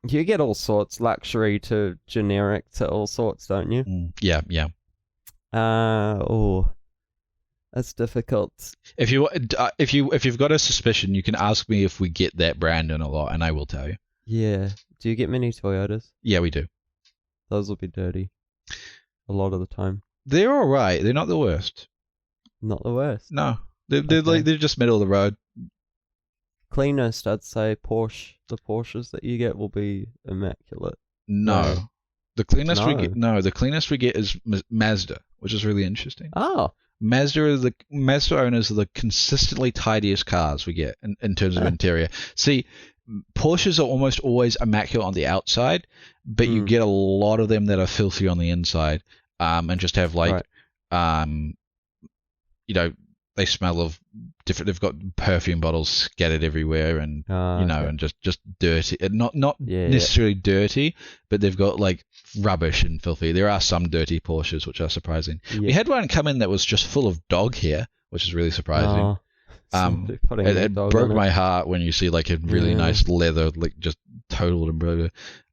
You get all sorts, luxury to generic to all sorts, don't you? Yeah. That's difficult. If you've got a suspicion, you can ask me if we get that brand in a lot, and I will tell you. Yeah. Do you get many Toyotas? Yeah, we do. Those will be dirty. A lot of the time. They're all right. They're not the worst. Not the worst. No, they're just middle of the road. Cleanest, I'd say Porsche. The Porsches that you get will be immaculate. No. The cleanest we get is Mazda, which is really interesting. Oh. Mazda owners are the consistently tidiest cars we get in terms of interior. See, Porsches are almost always immaculate on the outside, but you get a lot of them that are filthy on the inside, and just have they smell of different. They've got perfume bottles scattered everywhere, and and just dirty. Not necessarily dirty, but they've got like rubbish and filthy. There are some dirty Porsches which are surprising. Yeah. We had one come in that was just full of dog hair, which is really surprising. It broke my heart when you see like a really nice leather, like just totaled and broken.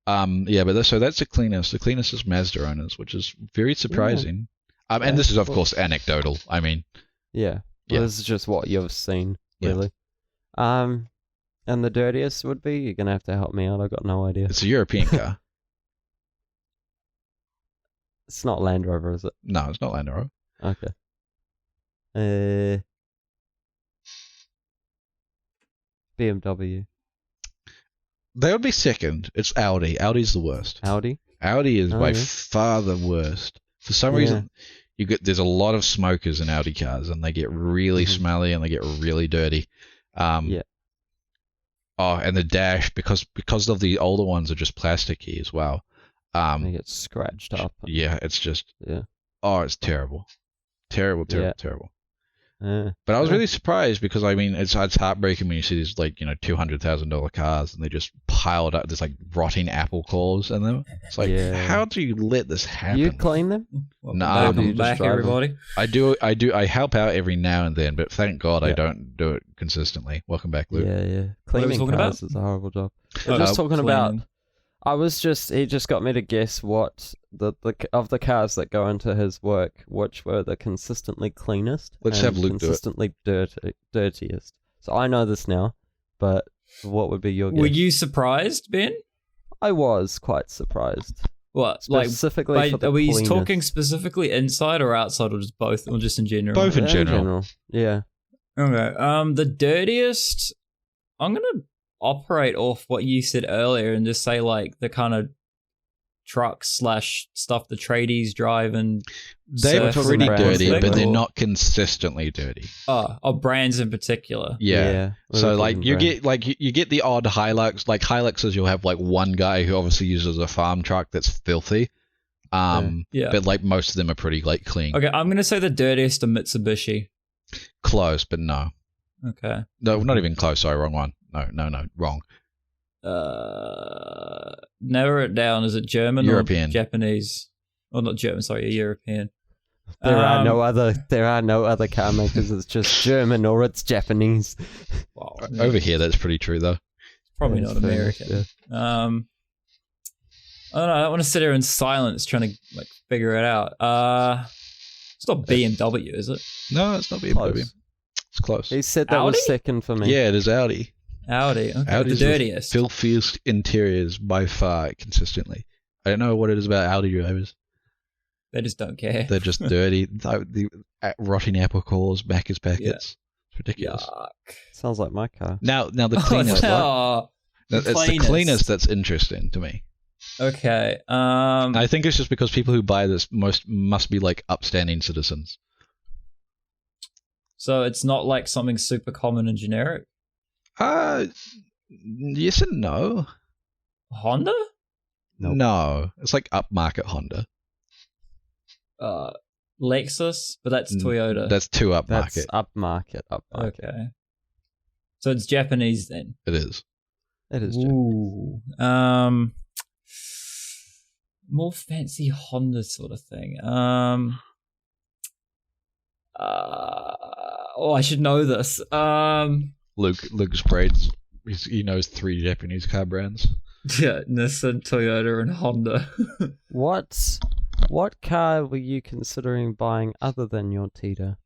So that's the cleanest. The cleanest is Mazda owners, which is very surprising. And this is of course anecdotal. I mean, this is just what you've seen, really. And the dirtiest would be, you're gonna have to help me out. I've got no idea. It's a European car. It's not Land Rover, is it? No, it's not Land Rover. Okay. BMW. They would be second. It's Audi. Audi's the worst. Audi is by far the worst. For some reason, there's a lot of smokers in Audi cars, and they get really smelly and they get really dirty. Oh, and the dash, because of the older ones are just plasticky as well. They get scratched up. Yeah, it's just it's terrible. Terrible. But I was really surprised because I mean it's heartbreaking when you see these like $200,000 cars and they just piled up. There's like rotting apple cores in them. It's like how do you let this happen? You clean them? Welcome back, everybody. I do. I help out every now and then, but thank God I don't do it consistently. Welcome back, Luke. Yeah. Cleaning cars is a horrible job. We're just talking about. He just got me to guess what of the cars that go into his work, which were the consistently cleanest. Let's have Luke consistently dirtiest. So I know this now, but what would be your guess? Were you surprised, Ben? I was quite surprised. What? Specifically for the are we cleanest. talking specifically inside or outside, or just both, or just in general? Both in general. Yeah. Okay. The dirtiest. I'm gonna operate off what you said earlier and just say like the kind of trucks / stuff the tradies drive and they're pretty dirty, but they're not consistently dirty. Brands in particular. Yeah. So like you get the odd Hilux. Like Hiluxes, you'll have like one guy who obviously uses a farm truck that's filthy. But like most of them are pretty like clean. Okay, I'm gonna say the dirtiest are Mitsubishi. Close, but no. Okay. No, not even close. Sorry, wrong one. No, wrong. Narrow it down. Is it German European. or Japanese? Oh, not German. Sorry, European. There are no other car makers. It's just German or it's Japanese. Well, Over here, that's pretty true, though. probably Yeah, not it's fair American. enough, I don't know. I don't want to sit here in silence trying to like figure it out. It's not BMW, is it? No, it's not BMW. Close. It's close. He said that Audi? was second for me. Yeah, it is Audi. Audi. Okay, Audi's the the dirtiest. filthiest interiors by far, consistently. I don't know what it is about Audi drivers. They just don't care. They're just dirty. The rotting apple cores, Macca's packets. It's ridiculous. Yuck. Sounds like my car. Now the cleaners. Oh, It's the cleaners that's interesting to me. okay. I think it's just because people who buy this must be like upstanding citizens. So it's not like something super common and generic. Yes and no. Honda? Nope. No, it's like upmarket Honda. Lexus, but that's Toyota. That's too upmarket. That's upmarket. Okay. So it's Japanese then. It is. It is Japanese. Ooh. More fancy Honda sort of thing. I should know this. Luke's braids. He knows 3 Japanese car brands. Yeah, Nissan, Toyota, and Honda. What car were you considering buying other than your Tita?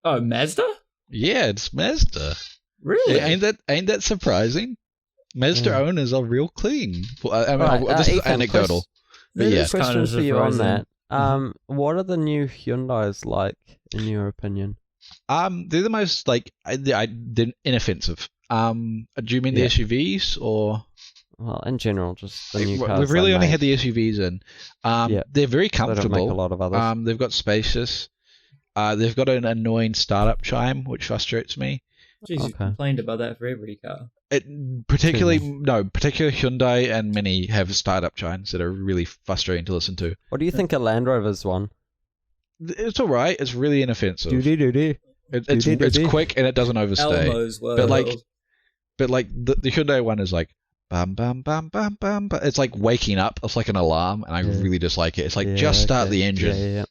Oh, Mazda? Yeah, it's Mazda. Really? Yeah, ain't that surprising? Mazda owners are real clean. Well, I mean, Right, this is Ethan, anecdotal. But It yeah, is Question kinda for you on surprising. that. What are the new Hyundais like, in your opinion? they're the most like they're inoffensive. Do you mean the Yeah. SUVs or? Well, in general, just the new cars. We've really they only make. had the SUVs in. Yeah. They're very They don't make comfortable. a lot of others. They've got spacious. They've got an annoying startup chime, which frustrates me. Jeez, you Okay. complained about that for every car. Particularly Hyundai and Mini have startup chimes that are really frustrating to listen to. What do you think of Land Rover's one? It's all right. It's really inoffensive. Doody. It's quick and it doesn't overstay. Elmo's World. But like the Hyundai one is like bam bam bam bam bam. But it's like waking up. It's like an alarm, and I Yeah. really dislike it. It's like Yeah, just start okay. the engine.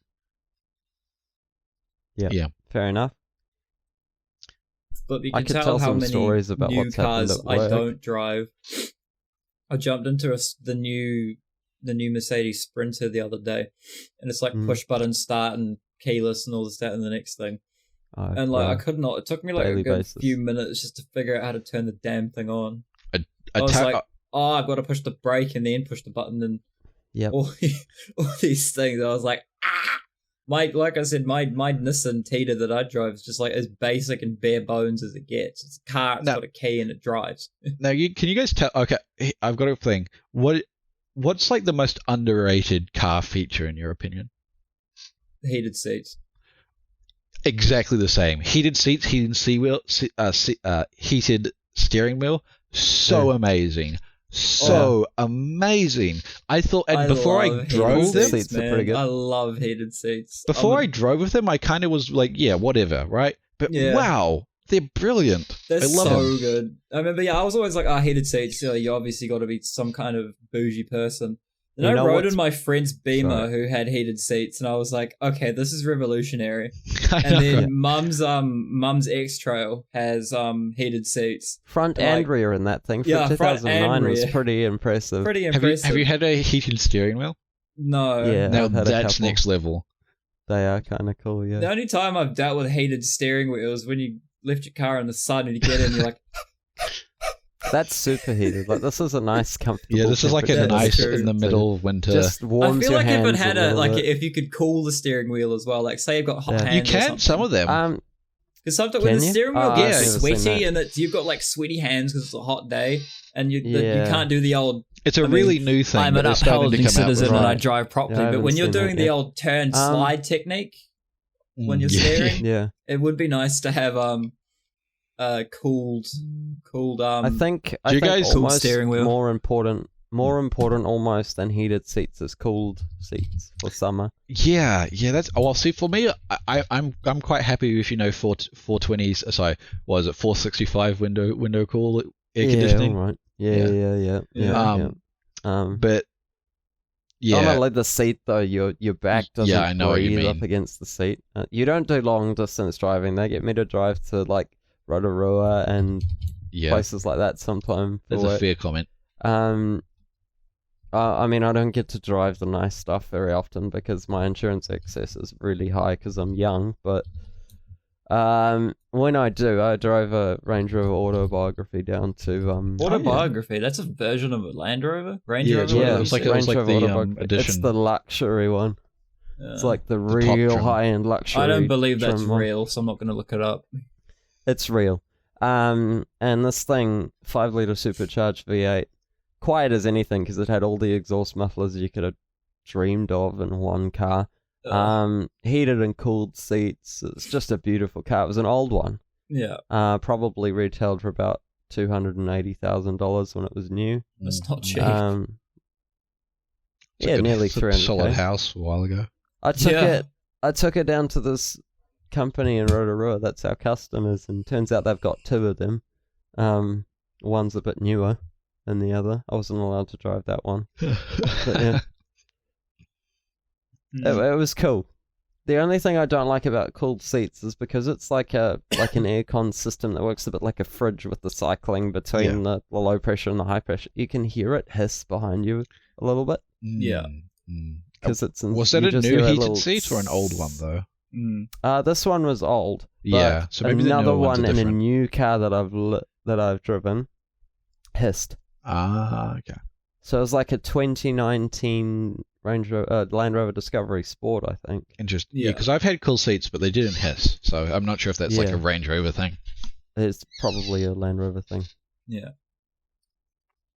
Yeah. Fair enough. But you I can could tell tell how some many stories about new what's happened cars at I work. don't drive. I jumped into the new Mercedes Sprinter the other day, and it's like push button start and keyless and all this, that, and the next thing. Oh, And like wow. I could not. It took me like a Daily good basis. few minutes just to figure out how to turn the damn thing on. I A was ta- like, oh, I've got to push the brake and then push the button and Yep. all these things. I was like, ah. Like I said, my Nissan Tita that I drive is just like as basic and bare bones as it gets. It's a car, it's No. got a key, and it drives. Now, can you guys tell? Okay, I've got a thing. What's like the most underrated car feature in your opinion? Heated seats. Exactly the same. Heated seats, heated heated steering wheel. So amazing. So amazing. I thought, and before I love drove heated them, Seats are man. pretty good. I love heated seats. before I drove with them, I kind of was like, yeah, whatever, right? But Yeah. wow, they're brilliant. They're I love so them. good. I remember, I was always like, heated seats. You obviously got to be some kind of bougie person. And You I know rode what's- in my friend's Beamer Sorry. who had heated seats, and I was like, okay, this is revolutionary. I And know. then Mum's X-Trail has heated seats. Front like- and rear in that thing for Yeah, front 2009 and was rear. pretty impressive. Pretty have impressive. you had a heated steering wheel? No. Yeah. Now I've had a that's couple. next level. They are kind of cool, yeah. The only time I've dealt with heated steering wheels when you lift your car in the sun and you get in, you're like, That's super heated. Like, this is a nice, comfortable. Yeah, this is like a That's nice true. in the middle of winter. Just I warms feel your like if it hands had a little like bit. if you could cool the steering wheel as well, like say you've got hot Yeah. hands. You or can something. some of them. Because sometimes Can when the you? steering wheel Oh, gets I've never seen sweaty that. and you've got like sweaty hands because it's a hot day, and you Yeah. can't do the old It's a I mean, really new thing. I'm that an they're starting to upholding come out with. citizen and I Right. drive properly. Yeah, I but haven't when you're seen doing that the yet. old turn slide technique, when you're Yeah. steering, Yeah, it would be nice to have cooled I think you guys- Cool almost steering wheel. more important almost than heated seats is cooled seats for summer. Yeah, that's well. See, for me, I'm quite happy with 420s. Sorry, what is it 465 window cool air Yeah, conditioning? all right. Yeah. Yeah. Yeah. But Yeah. Not only the seat though, your back doesn't I know what you breathe mean. up against the seat. You don't do long distance driving. They get me to drive to like Rotorua and places like that sometime. That's a fair comment. I mean, I don't get to drive the nice stuff very often because my insurance excess is really high because I'm young. But when I do, I drive a Range Rover Autobiography down to Autobiography. That's a version of a Land Rover. Range Rover. Yeah, it's like Range the Rover edition. It's the luxury one. Yeah. It's like the top real trim. high-end luxury. I don't believe that's trim one. real, so I'm not going to look it up. It's real. And this thing, 5-litre supercharged V8, quiet as anything because it had all the exhaust mufflers you could have dreamed of in one car. Heated and cooled seats. It's just a beautiful car. It was an old one. Yeah. Probably retailed for about $280,000 when it was new. That's not cheap. Yeah, nearly $300,000. Solid house a while ago. I took it down to this company in Rotorua. That's our customers, and turns out they've got 2 of them. One's a bit newer than the other. I wasn't allowed to drive that one. But yeah. It was cool. The only thing I don't like about cooled seats is because it's like an aircon system that works a bit like a fridge with the cycling between the low pressure and the high pressure. You can hear it hiss behind you a little bit. Yeah. Because it's Was that a new heated seat or an old one though? This one was old. Yeah, so maybe another the newer one ones are in a different. new car that I've driven hissed. Okay. So it was like a 2019 Land Rover Discovery Sport, I think. Interesting. Yeah, because I've had cool seats, but they didn't hiss, so I'm not sure if that's like a Range Rover thing. It's probably a Land Rover thing. Yeah.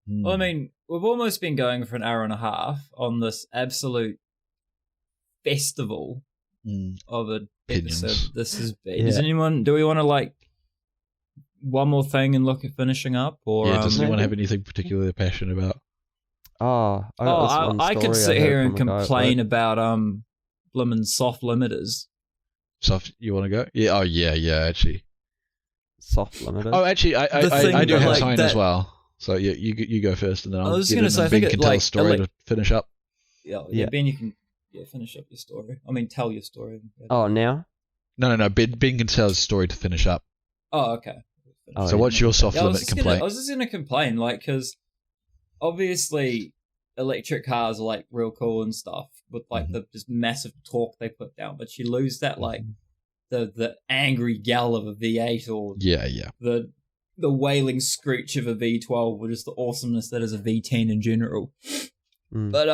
Well, I mean, we've almost been going for an hour and a half on this absolute festival of an episode. This has been. Do we want to like one more thing and look at finishing up? Or does anyone have anything particularly passionate about? I could sit here and complain about blimmin' soft limiters. You want to go? Yeah. Oh yeah. Actually, soft limiters. Oh, actually, I do have sign as well. So yeah, you go first, and then I'll just gonna say, I Ben think can it, tell like, a story to finish up. Yeah, Ben, you can finish up your story. I mean, tell your story. Oh, now? No. Ben can tell his story to finish up. Oh, okay. So what's your soft limit complaint? I was just gonna complain, like, because obviously electric cars are like real cool and stuff with like the just massive torque they put down, but you lose that like the angry yell of a V8 or the wailing screech of a V12 or just the awesomeness that is a V10 in general. But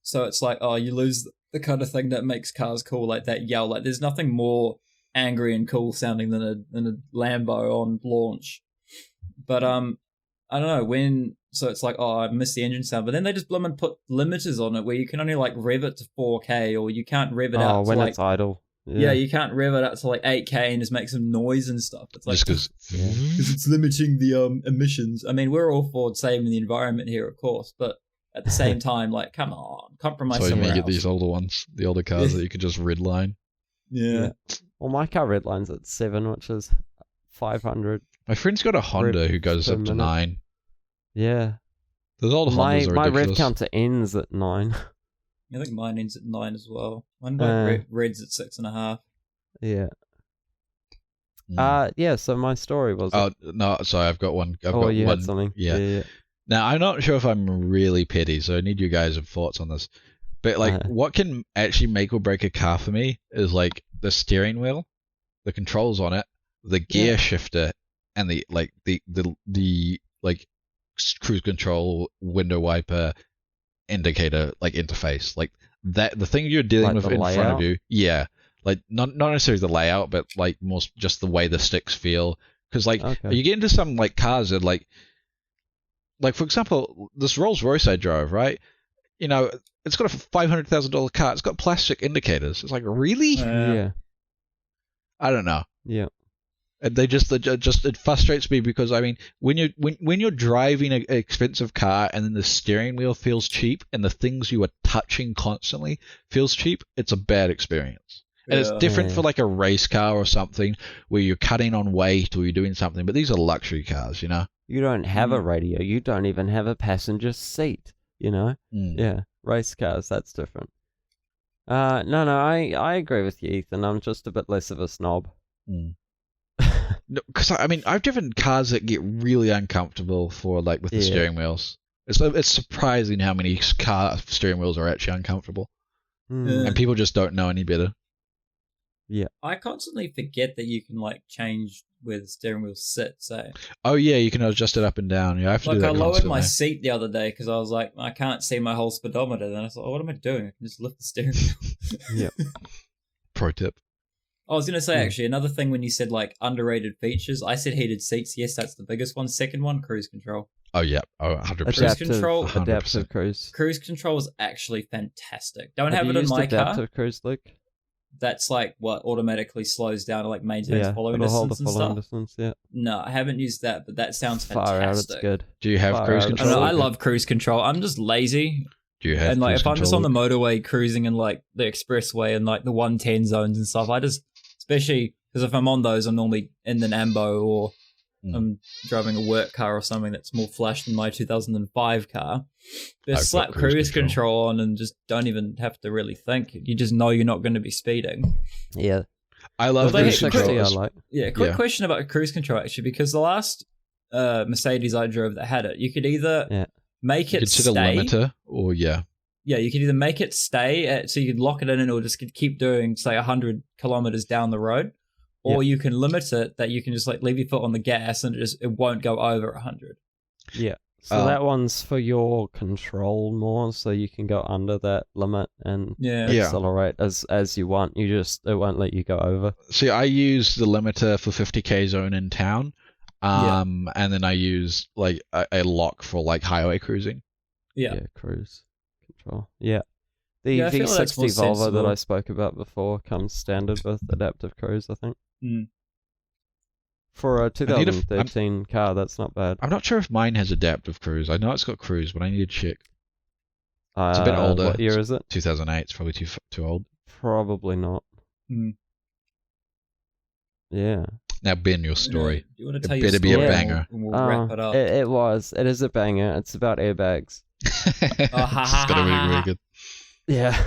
so it's like, oh, you lose the kind of thing that makes cars cool, like that yell. Like there's nothing more angry and cool sounding than a Lambo on launch. But I don't know so it's like, oh, I miss the engine sound, but then they just bloom and put limiters on it where you can only like rev it to 4K or you can't rev it out when to it's idle. Yeah, you can't rev it out to like 8K and just make some noise and stuff. It's like because it's limiting the emissions. I mean, we're all for saving the environment here, of course, but at the same time, like, come on, compromise so somewhere you else. get these older ones, the older cars that you could just redline. Yeah. Well, my car redlines at 7, which is 500. My friend's got a Honda who goes up to 9. Yeah. Those old Hondas are ridiculous. My rev counter ends at 9. I think mine ends at 9 as well. Mine like red's at 6.5. Yeah. Yeah, so my story was... Oh, no, sorry, I've got one. You had something. Yeah. Now, I'm not sure if I'm really petty, so I need you guys' thoughts on this. But, like, what can actually make or break a car for me is, like, the steering wheel, the controls on it, the gear shifter, and the cruise control, window wiper, indicator, like, interface. Like, that, the thing you're dealing with in front of you, like, not necessarily the layout, but, like, more just the way the sticks feel. Because, like, you get into some, like, cars that, like, for example, this Rolls Royce I drove, right? You know, it's got a $500,000 car. It's got plastic indicators. It's like, really? Yeah. I don't know. Yeah. And it frustrates me because, I mean, when you're driving an expensive car and then the steering wheel feels cheap and the things you are touching constantly feels cheap, it's a bad experience. And it's different for like a race car or something where you're cutting on weight or you're doing something, but these are luxury cars, you know? You don't have a radio. You don't even have a passenger seat. you know? Yeah, race cars, that's different. No, I agree with you, Ethan. I'm just a bit less of a snob. Because I mean, I've driven cars that get really uncomfortable for like with the steering wheels. It's surprising how many car steering wheels are actually uncomfortable, and people just don't know any better. Yeah, I constantly forget that you can like change where the steering wheel sits. Oh yeah, you can adjust it up and down. Yeah, I have to do that I lowered constantly. my seat the other day because I was like, I can't see my whole speedometer. Then I was like, oh, what am I doing? I can just lift the steering wheel. Yeah. Pro tip. I was going to say, actually, another thing when you said, like, underrated features, I said heated seats. Yes, that's the biggest one. Second one, cruise control. Oh, yeah. Oh, 100%. Adaptive cruise. Cruise control is actually fantastic. Don't have you it in used my adaptive car. cruise, Luke? That's, like, what automatically slows down to, like, maintains following distance and stuff. Distance, yeah. No, I haven't used that, but that sounds Far fantastic. out, it's good. Do you have cruise control? I love cruise control. I'm just lazy. Do you have and, like, cruise if I'm just control? on the motorway cruising in, like, the expressway and, like, the 110 zones and stuff, I just, especially... Because if I'm on those, I'm normally in the Nambo or I'm driving a work car or something that's more flash than my 2005 car. Just slap cruise control on and just don't even have to really think. You just know you're not going to be speeding. Yeah. I love cruise control. Quick question about cruise control, actually, because the last Mercedes I drove that had it, you could either make it stay. You could set a limiter or, Yeah, you could either make it stay, so you could lock it in and it'll just keep doing, say, 100 kilometers down the road. Or you can limit it that you can just like leave your foot on the gas and it won't go over 100. Yeah. So that one's for your control more, so you can go under that limit and accelerate as you want. It won't let you go over. See, I use the limiter for 50k zone in town, and then I use like a lock for like highway cruising. Yeah, cruise control. Yeah. The V60 Volvo that I spoke about before comes standard with adaptive cruise, I think. For a 2013 car, that's not bad. I'm not sure if mine has adaptive cruise. I know it's got cruise, but I need to check. It's a bit older. What year is it? 2008. It's probably too old. Probably not. Yeah. Now, Ben, your story. Do you want to tell it better be a banger. We'll wrap it up. It is a banger. It's about airbags. It's gonna be really good. Yeah.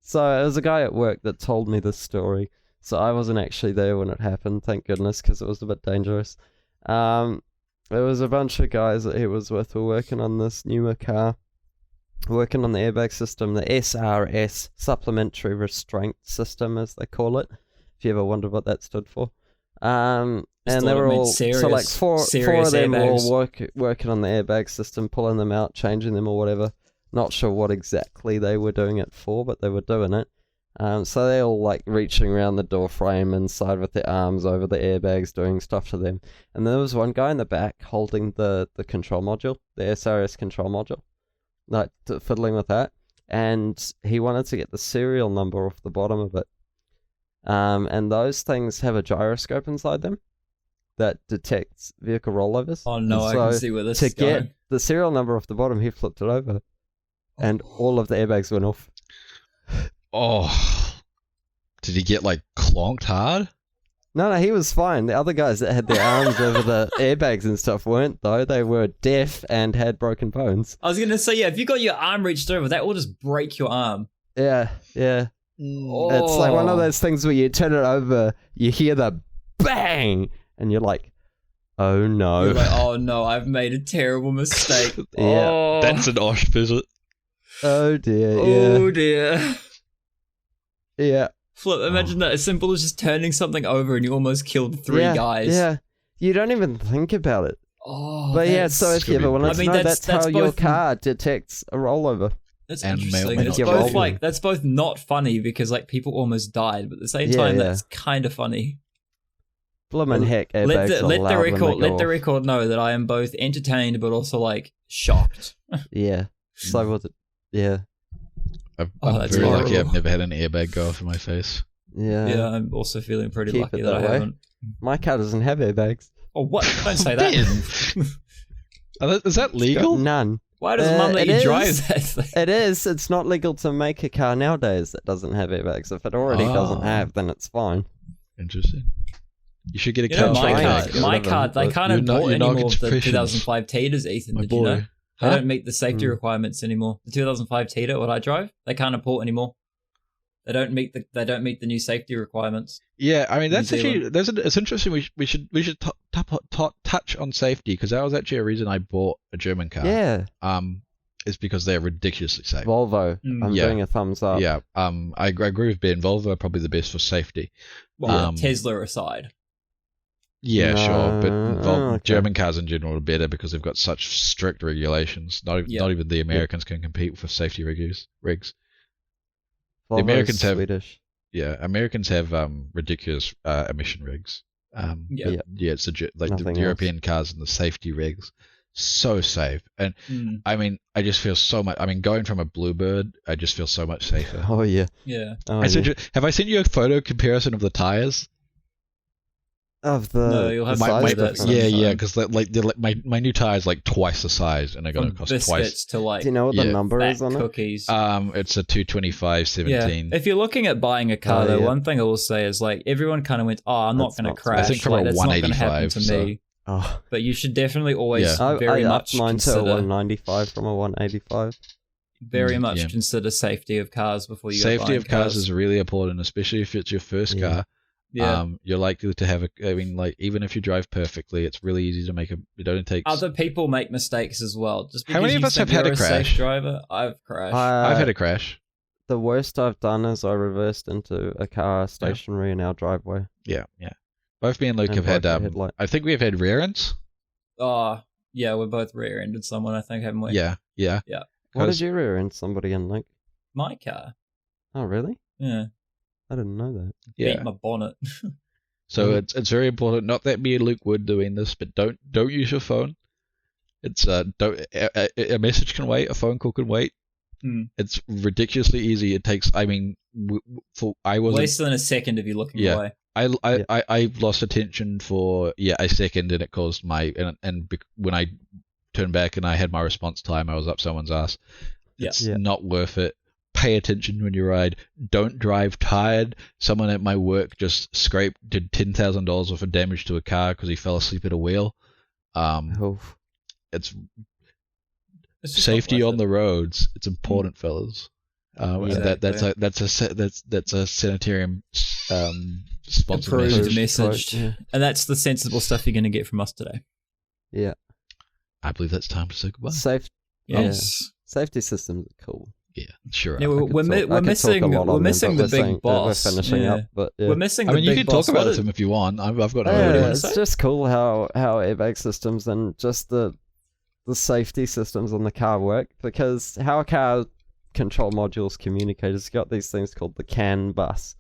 So it was a guy at work that told me this story. So I wasn't actually there when it happened, thank goodness, because it was a bit dangerous. There was a bunch of guys that he was with who were working on this newer car, working on the airbag system, the SRS, Supplementary Restraint System, as they call it, if you ever wondered what that stood for. And they were all, so like four of them were all working on the airbag system, pulling them out, changing them or whatever. Not sure what exactly they were doing it for, but they were doing it. So they're all like reaching around the door frame inside with their arms over the airbags, doing stuff to them. And there was one guy in the back holding the control module, the SRS control module, like fiddling with that. And he wanted to get the serial number off the bottom of it. And those things have a gyroscope inside them that detects vehicle rollovers. Oh no, I can see where this is going. To get the serial number off the bottom, he flipped it over. And all of the airbags went off. Oh, did he get like clonked hard? No, he was fine. The other guys that had their arms over the airbags and stuff weren't, though. They were deaf and had broken bones. I was going to say, if you got your arm reached over, that will just break your arm. Yeah. Oh. It's like one of those things where you turn it over, you hear the bang, and you're like, oh no. You're like, oh no, I've made a terrible mistake. Yeah. Oh. That's an Osh visit. Oh dear, Oh dear. Yeah. Flip, imagine that as simple as just turning something over and you almost killed three guys. Yeah. You don't even think about it. Oh, but so if you ever want to know, that's how your car detects a rollover. That's interesting. It's both that's both not funny because like people almost died, but at the same time that's kind of funny. Bloomin' heck, let the record know that I am both entertained but also like shocked. Yeah. So was it. Yeah. I'm very lucky I've never had an airbag go off in my face. Yeah, I'm also feeling pretty lucky that I haven't. My car doesn't have airbags. Oh, what? Don't say that. Is that legal? None. Why does Mum let you drive that thing? It is. It's not legal to make a car nowadays that doesn't have airbags. If it already doesn't have, then it's fine. Interesting. You should get a car. My car, they can't import any more of the 2005 Taters, Ethan. Did you know? They don't meet the safety requirements anymore. The 2005 Tita, what I drive, they can't import anymore. They don't meet the new safety requirements. Yeah, I mean it's interesting. We should touch on safety, because that was actually a reason I bought a German car. Yeah. It's because they're ridiculously safe. Volvo. I'm doing a thumbs up. Yeah. I agree with Ben. Volvo are probably the best for safety. Well, Tesla aside. Yeah, sure, but okay. German cars in general are better because they've got such strict regulations. Not even the Americans can compete for safety rigs. Volvo's The Americans have Swedish. Yeah, Americans have ridiculous emission rigs. It's the European cars and the safety rigs, so safe. And I mean, I just feel so much. I mean, going from a Bluebird, I just feel so much safer. Oh yeah. Have I sent you a photo comparison of the tires? Of the no, you'll have size that. Yeah, because my new tire is like twice the size, and they're going to cost twice. To like, do you know what the number is on cookies? It's a 225/17. Yeah. If you're looking at buying a car, though, one thing I will say is like everyone kind of went, "Oh, I'm not going to crash." I think from like, a that's not going to happen 185 to me. Oh. But you should definitely always I much mine consider to a 195 from a 185. Very much consider safety of cars before you. Safety of cars is really important, especially if it's your first car. Yeah. You're likely to have even if you drive perfectly, it's really easy to make it only takes. Other people make mistakes as well. Just because how many of us have had a crash? Safe driver, I've crashed. I've had a crash. The worst I've done is I reversed into a car stationary in our driveway. Yeah. Both me and Luke have had. I think we have had rear ends. Oh, yeah, we're both rear-ended someone, I think, haven't we? Yeah. What did you rear end somebody in, Luke? My car. Oh, really? Yeah. I didn't know that. Beat my bonnet. So it's very important. Not that me and Luke were doing this, but don't use your phone. It's a message can wait, a phone call can wait. It's ridiculously easy. It takes. I mean, less than a second if you're looking away. I lost attention for a second, and it caused and when I turned back and I had my response time, I was up someone's ass. It's not worth it. Pay attention when you ride. Don't drive tired. Someone at my work just did $10,000 worth of damage to a car because he fell asleep at a wheel. It's safety on the roads. It's important, fellas. That's a sanitarium sponsored message. And that's the sensible stuff you're going to get from us today. Yeah. I believe that's time to say goodbye. Safety systems are cool. Yeah, sure. Yeah, we're missing the big boss. We're finishing up, but we're missing. I mean, you can talk about them if you want. I've got no idea. It's just cool how airbag systems and just the safety systems on the car work, because how a car control modules communicate has got these things called the CAN bus.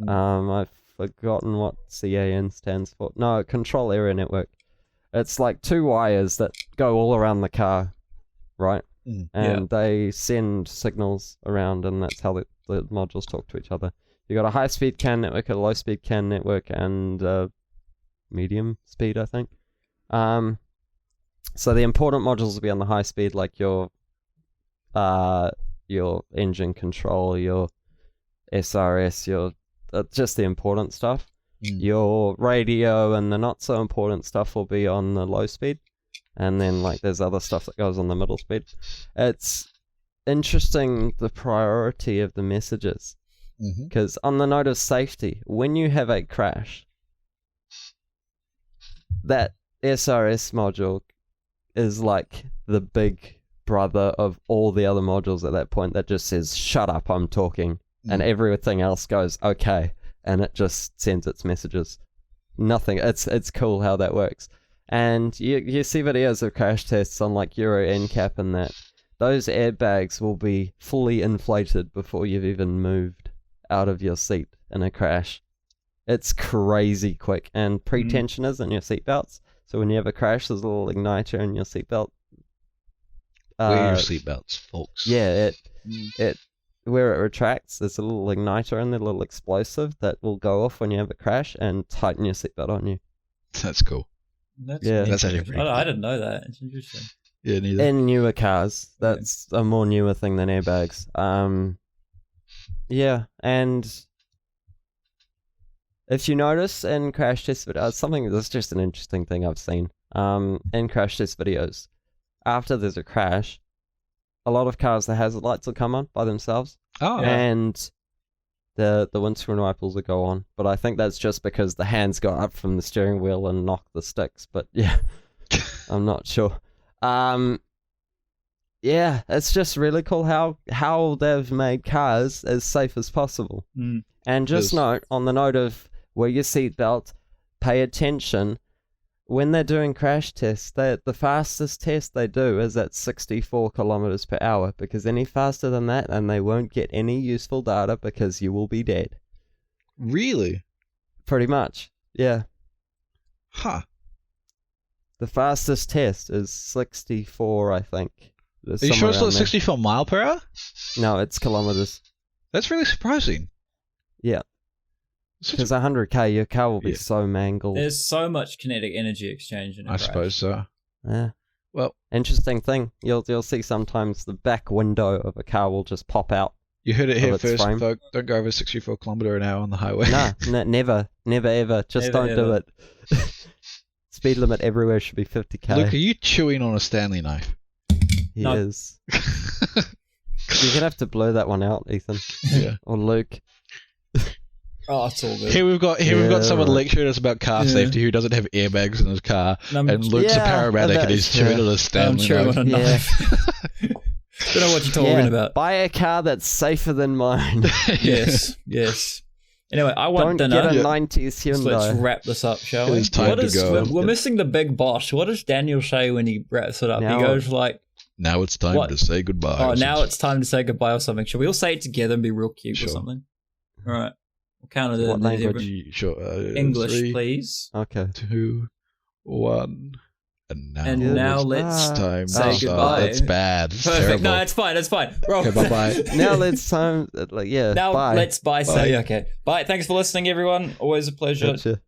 I've forgotten what CAN stands for. No, Control Area Network. It's like two wires that go all around the car, right? And they send signals around, and that's how the modules talk to each other. You got a high-speed CAN network, a low-speed CAN network, and medium speed, I think. So the important modules will be on the high speed, like your engine control, your SRS, your just the important stuff. Your radio and the not so important stuff will be on the low speed. And then, like, there's other stuff that goes on the middle speed. It's interesting, the priority of the messages. Because on the note of safety, when you have a crash, that SRS module is like the big brother of all the other modules at that point that just says, shut up, I'm talking. And everything else goes, okay. And it just sends its messages. Nothing. It's cool how that works. And you see videos of crash tests on like Euro NCAP and that. Those airbags will be fully inflated before you've even moved out of your seat in a crash. It's crazy quick. And pre-tensioners in your seatbelts. So when you have a crash, there's a little igniter in your seatbelt. Wear your seatbelts, folks. Yeah, it where it retracts, there's a little igniter in there, a little explosive that will go off when you have a crash and tighten your seatbelt on you. That's cool. That's actually pretty cool. I didn't know that. It's interesting. Yeah, neither. In newer cars, that's a more newer thing than airbags. Yeah, and if you notice in crash test videos, something that's just an interesting thing I've seen. In crash test videos, after there's a crash, a lot of cars, the hazard lights will come on by themselves. Oh, And the windscreen wipers will go on. But I think that's just because the hands got up from the steering wheel and knocked the sticks. But yeah, I'm not sure. Yeah, it's just really cool how they've made cars as safe as possible. And just note, on the note of wear your seatbelt, pay attention. When they're doing crash tests, the fastest test they do is at 64 kilometers per hour, because any faster than that and they won't get any useful data because you will be dead. Really? Pretty much, yeah. Huh. The fastest test is 64, I think. Are you sure it's not 64 mile per hour? No, it's kilometers. That's really surprising. Yeah. Because 100k, your car will be so mangled. There's so much kinetic energy exchange in it. I suppose so. Yeah. Well, interesting thing. You'll see sometimes the back window of a car will just pop out. You heard it here first, folks. Don't go over 64 kilometer an hour on the highway. No, never, ever. Just don't do it. Speed limit everywhere should be 50k. Luke, are you chewing on a Stanley knife? He is. You're gonna have to blur that one out, Ethan. Yeah. Or Luke. Oh, it's all good. Here we've got someone lecturing us about car safety who doesn't have airbags in his car, and Luke's a paramedic and he's chewing on a Stanley knife. Don't know what you're talking about. Buy a car that's safer than mine. Yes. Anyway, I want Don't dinner. get a 90s Hyundai. So let's wrap this up, shall we? It's time to go. We're missing the big boss. What does Daniel say when he wraps it up? Now, he goes like, now it's time to say goodbye. Oh, now it's time to say goodbye or something. Should we all say it together and be real cute or something? All right. We'll count it in. What language? Sure. English, 3, please. Okay. 2, 1. And now let's say goodbye. That's bad. That's Perfect. terrible. No, it's fine. Roll. Okay, bye-bye. Now let's bye. Let's say okay. Bye. Thanks for listening, everyone. Always a pleasure. Gotcha.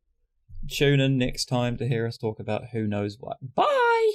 Tune in next time to hear us talk about who knows what. Bye.